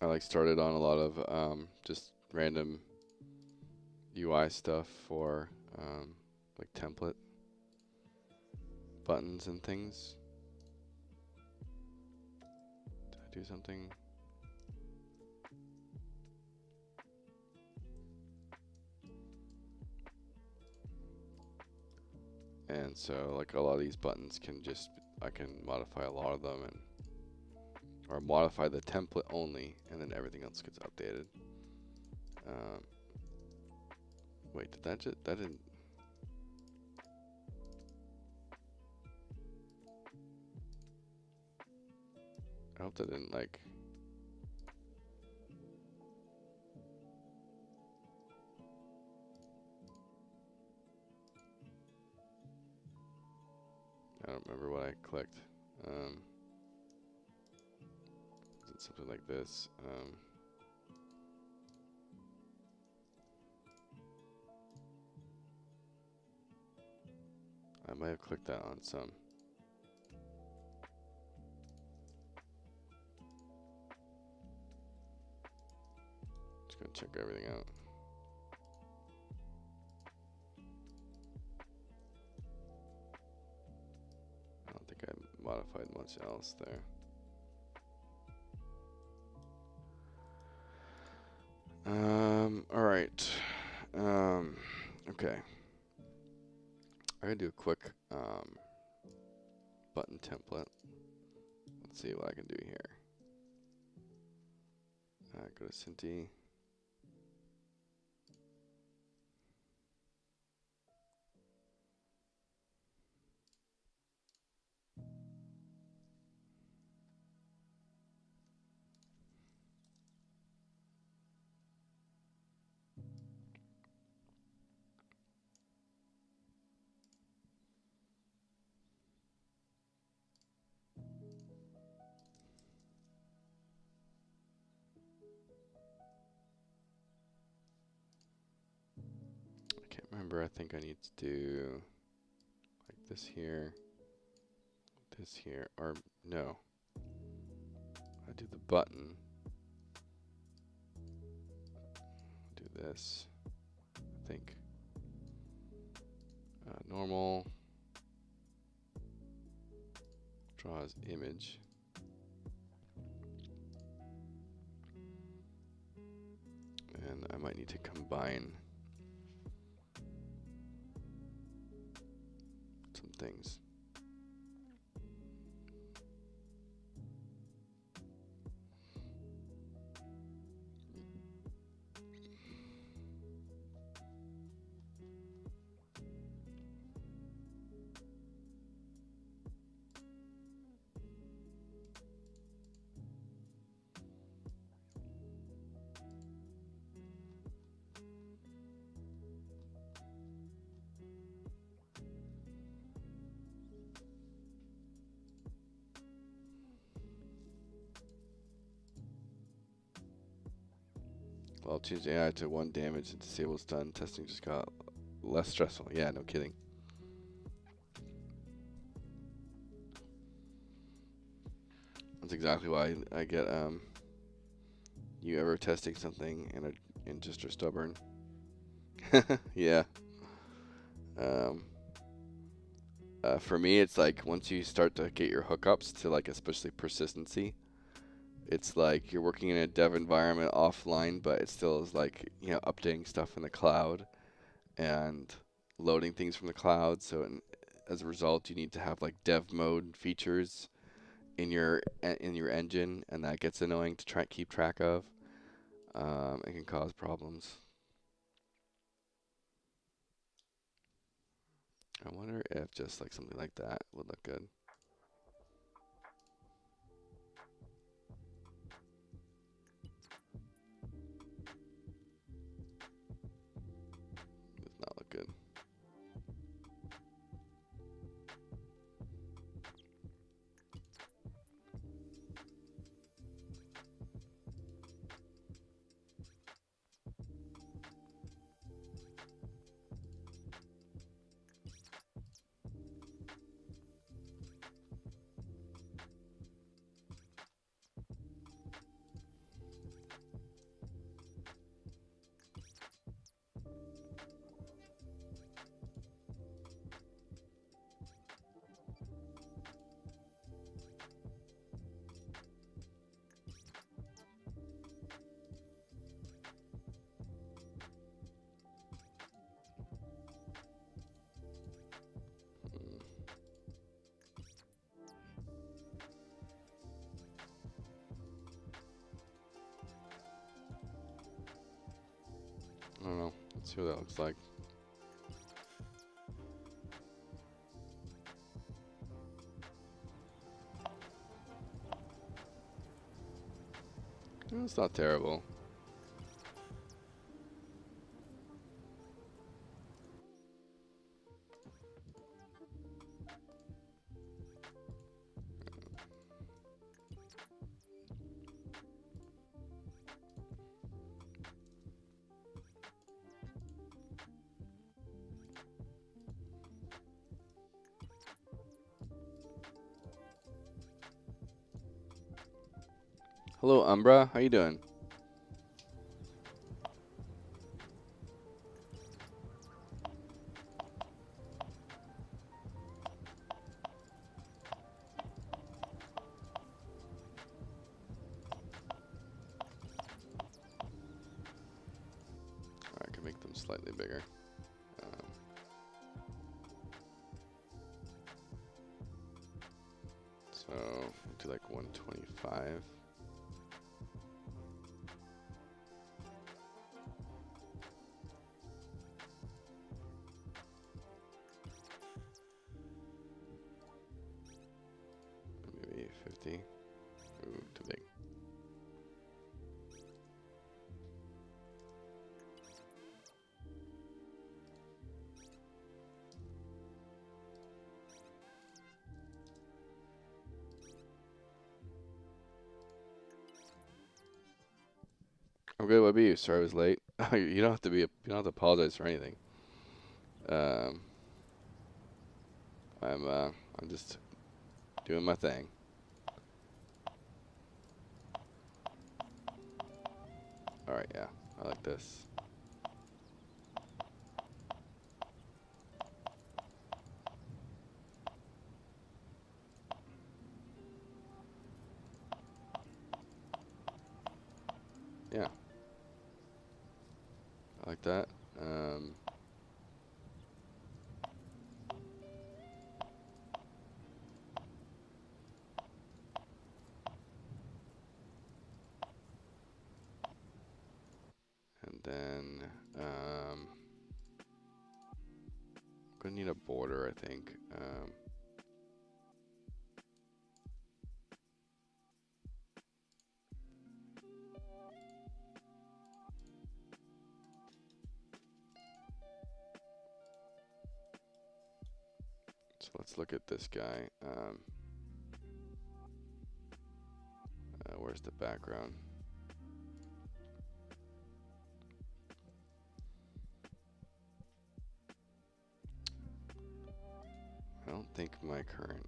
I like started on a lot of just random UI stuff for like template buttons and things. Did I do something? And so like a lot of these buttons can just, I can modify a lot of them, and or modify the template only, and then everything else gets updated. Wait, did that just, that didn't, I hope that didn't like, I don't remember what I clicked. Is it something like this? I might have clicked that on some. Just gonna check everything out. I don't think I modified much else there. All right. Okay. I'm gonna do a quick button template. Let's see what I can do here. Go to Cinti. I can't remember. I think I need to do like this here, or no. I do the button. Do this. I think. Normal. Draw as image. And I might need to combine some things. Well, change AI to 1 damage and disable stun. Testing just got less stressful. Yeah, no kidding. That's exactly why I get you ever testing something and just are stubborn. Yeah. For me, it's like once you start to get your hookups to like especially persistency, it's like you're working in a dev environment offline, but it still is like, you know, updating stuff in the cloud and loading things from the cloud. So as a result, you need to have like dev mode features in your engine, and that gets annoying to keep track of. It can cause problems. I wonder if just like something like that would look good. Does not look good. See what that looks like. It's not terrible. Hello, Umbra. How you doing? I can make them slightly bigger. So do like 125. Maybe 50. Ooh, too big. I'm good. What about you? Sorry I was late. You don't have to be. You don't have to apologize for anything. I'm just doing my thing. All right. Yeah. I like this. Yeah. I like that. And then I'm gonna need a border, I think. So let's look at this guy. Where's the background? I don't think my current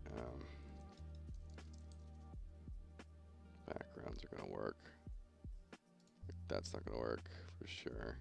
backgrounds are gonna work. That's not gonna work for sure.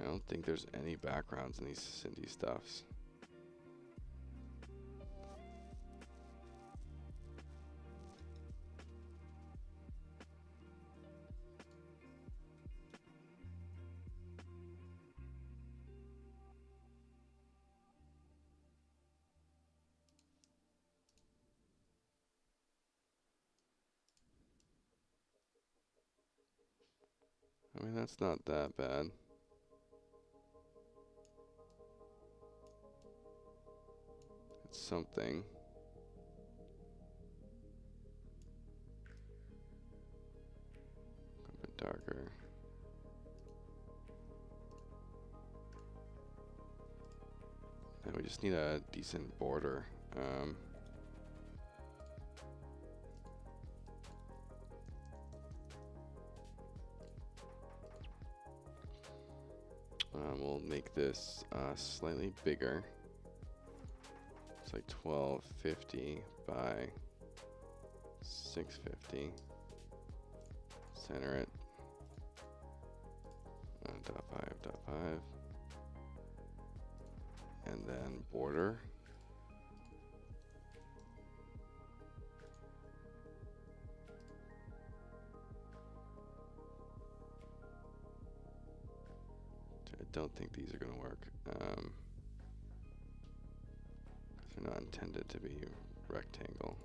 I don't think there's any backgrounds in these stuffs. I mean, that's not that bad. It's something. A bit darker. And we just need a decent border. We'll make this slightly bigger. It's like 1250 by 650. Center it. 1.5.5. and then border. I don't think these are going to work. Because they're not intended to be rectangle.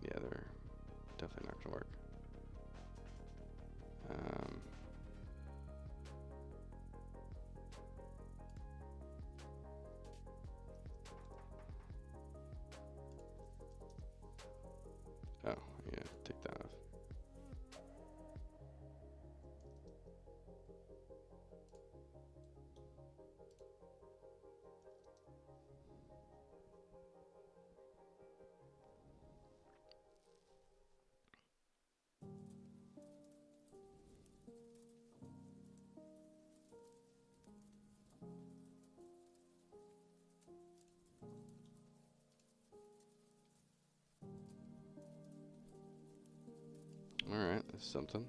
Yeah, they're definitely not going to work. Oh, yeah, take that off. Alright, that's something.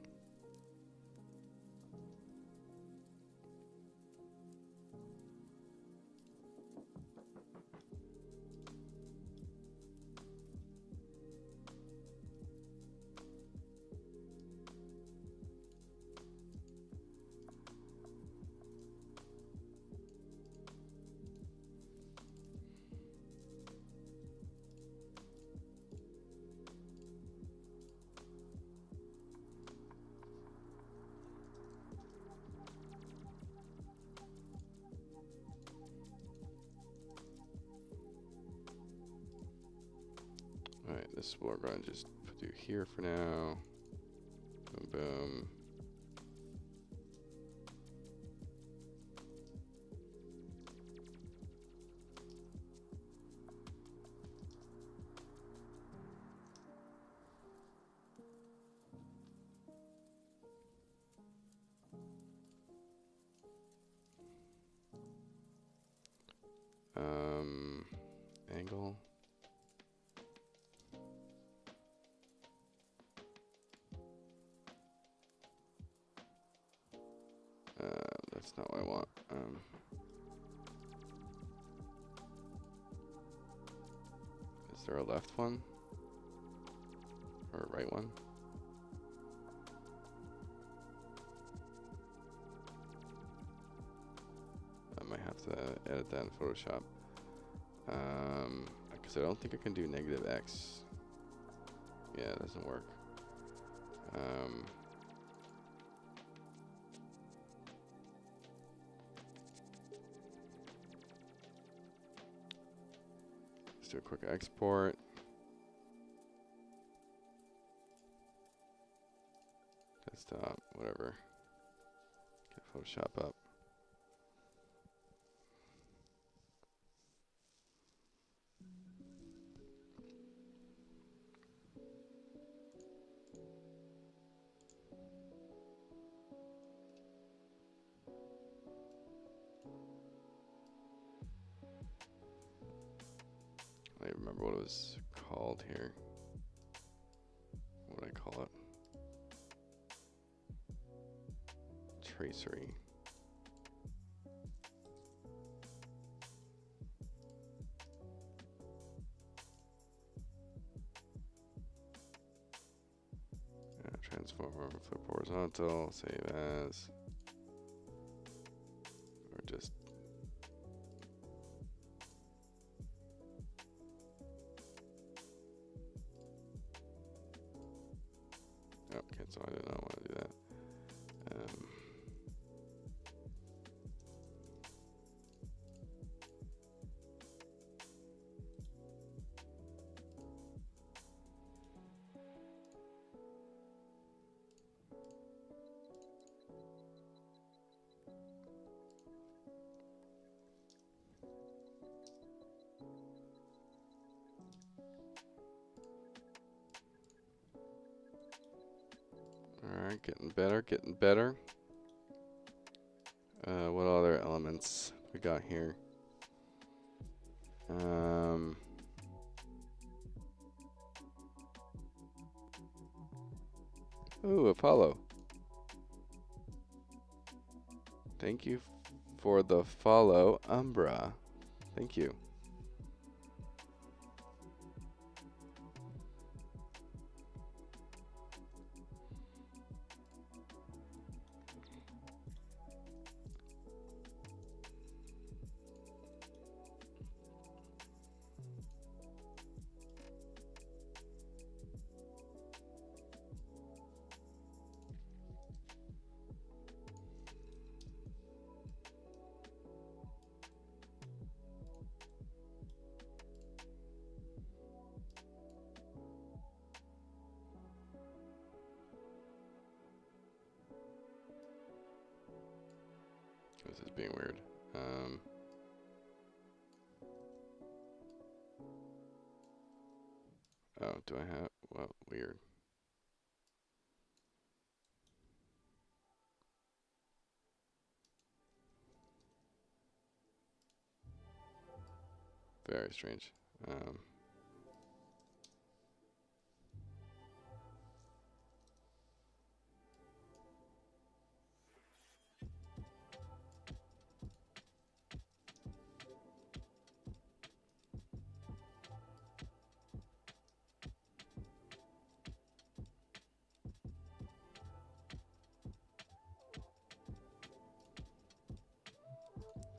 Alright, this we're going to just do here for now. Boom, boom. Angle. That's not what I want. Is there a left one? Or a right one? I might have to edit that in Photoshop. Because I don't think I can do -X. Yeah, it doesn't work. Let's do a quick export. Desktop, whatever. Get Photoshop up. I don't remember what it was called here. What would I call it? Tracery. Transform, flip horizontal, save as, or just okay, so I did not want to do that. Alright, getting better, getting better. What other elements we got here? Ooh, Apollo. Thank you for the follow, Umbra. Thank you. This is being weird. Oh, do I have? Well, weird. Very strange.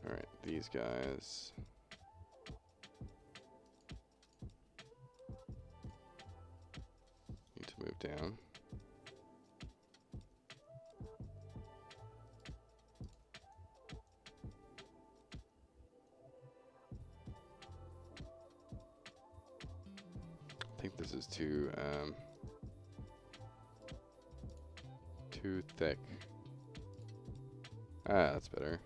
All right, these guys. Need to move down. I think this is too thick. Ah, that's better.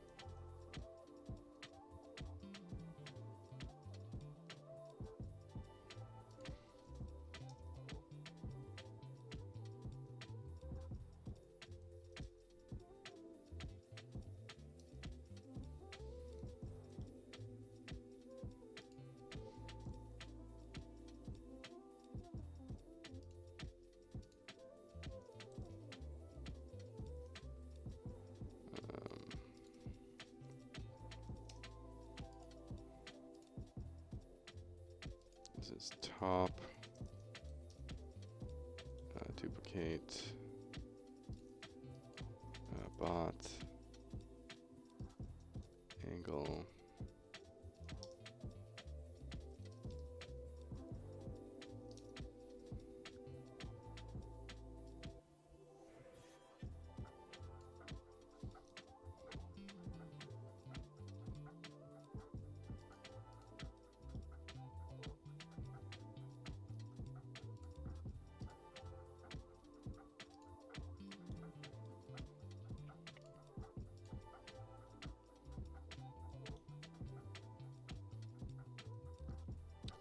This is top. Duplicate. Bot. Angle.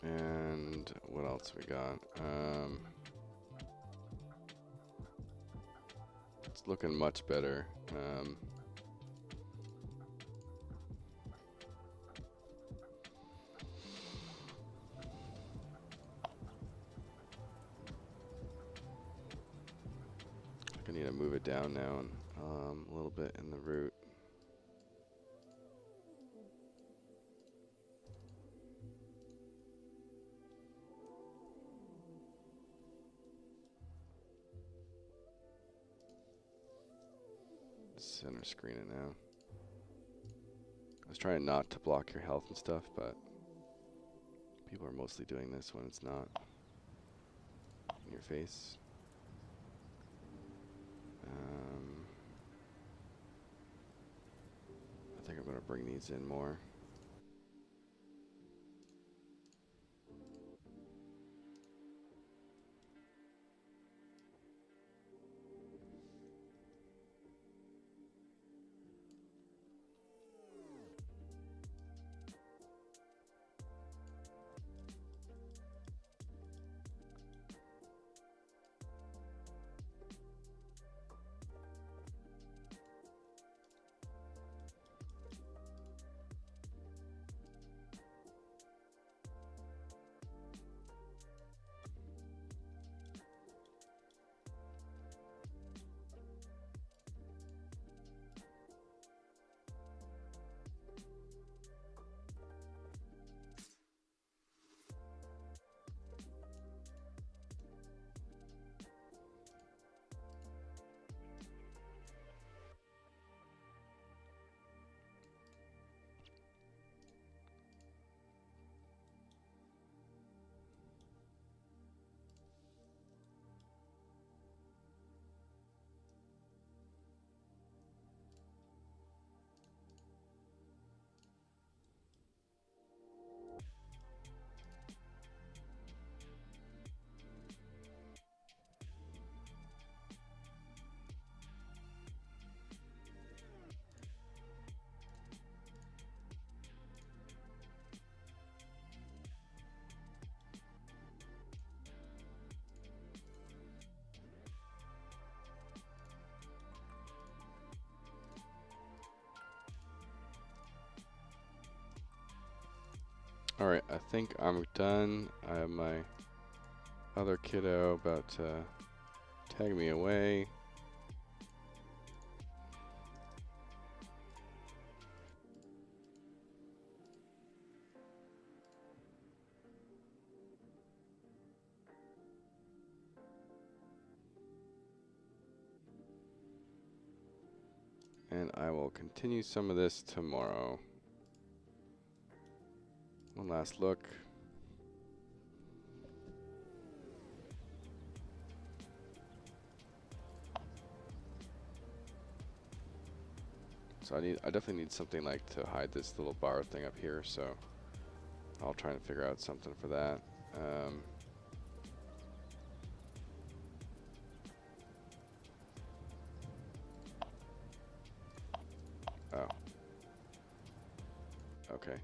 And what else we got? It's looking much better. I need to move it down now and a little bit in the root. Center screen it now. I was trying not to block your health and stuff, but people are mostly doing this when it's not in your face. I think I'm going to bring these in more. Alright, I think I'm done. I have my other kiddo about to tag me away. And I will continue some of this tomorrow. One last look. So I definitely need something like to hide this little bar thing up here, so I'll try and figure out something for that. Oh. Okay.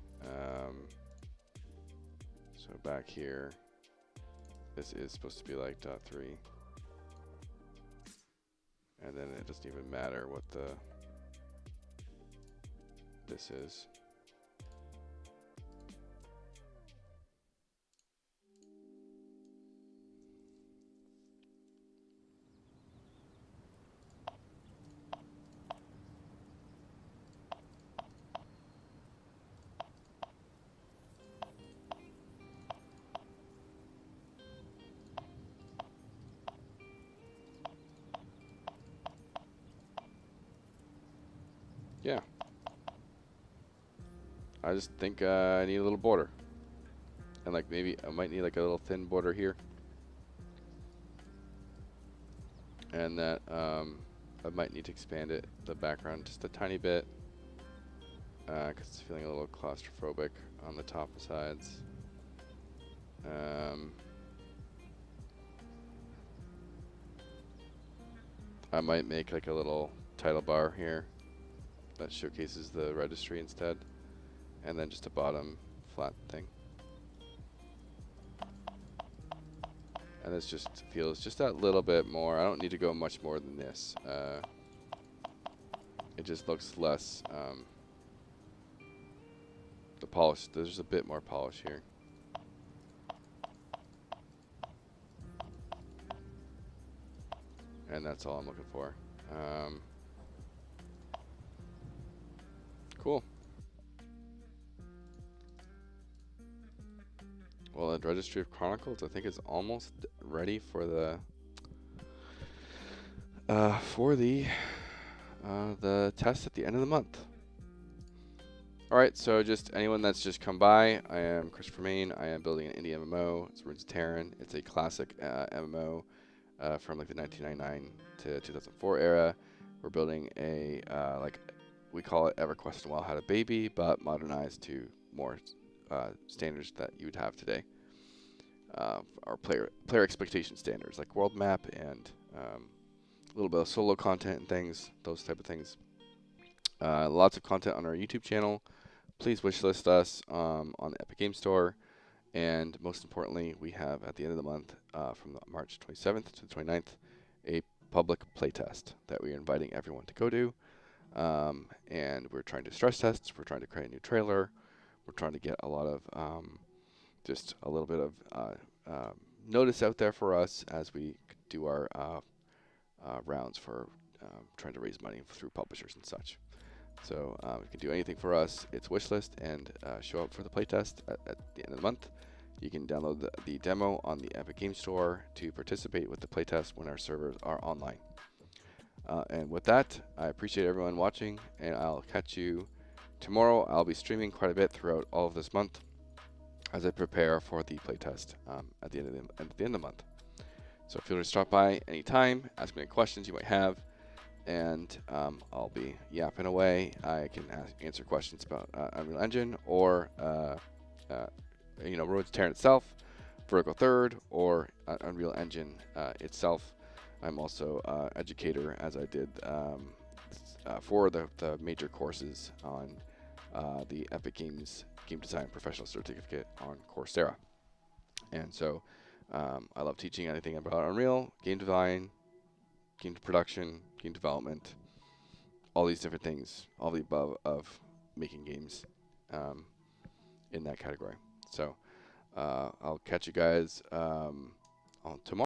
So back here, this is supposed to be like .3. And then it doesn't even matter what this is. Yeah. I just think I need a little border. And like maybe I might need like a little thin border here. And that I might need to expand it, the background, just a tiny bit. Because it's feeling a little claustrophobic on the top sides. I might make like a little title bar here that showcases the registry instead. And then just a bottom flat thing. And this just feels just that little bit more. I don't need to go much more than this. It just looks less, the polish, there's a bit more polish here. And that's all I'm looking for. Cool. Well, the Registry of Chronicles, I think, is almost ready for the test at the end of the month. All right, so just anyone that's just come by, I am Christopher Main. I am building an indie MMO. It's Ruins of Tearyn. It's a classic MMO from like the 1999 to 2004 era. We're building a like we call it EverQuest and Wild Had a Baby, but modernized to more standards that you would have today. Our player expectation standards, like world map and a little bit of solo content and things, those type of things. Lots of content on our YouTube channel. Please wishlist us on the Epic Game Store. And most importantly, we have at the end of the month, from the March 27th to the 29th, a public playtest that we are inviting everyone to go to. And we're trying to stress test. We're trying to create a new trailer. We're trying to get a lot of just a little bit of notice out there for us as we do our rounds for trying to raise money through publishers and such. So you can do anything for us. It's wishlist and show up for the playtest at the end of the month. You can download the demo on the Epic Game Store to participate with the playtest when our servers are online. And with that, I appreciate everyone watching, and I'll catch you tomorrow. I'll be streaming quite a bit throughout all of this month as I prepare for the playtest at the end of the month. So feel free to stop by anytime, ask me any questions you might have, and I'll be yapping away. I can answer questions about Unreal Engine or Ruins of Tearyn itself, Vertical Third, or Unreal Engine itself. I'm also educator, as I did for the major courses on the Epic Games Game Design Professional Certificate on Coursera. And so I love teaching anything about Unreal, game design, game production, game development, all these different things, all the above of making games in that category. So I'll catch you guys on tomorrow.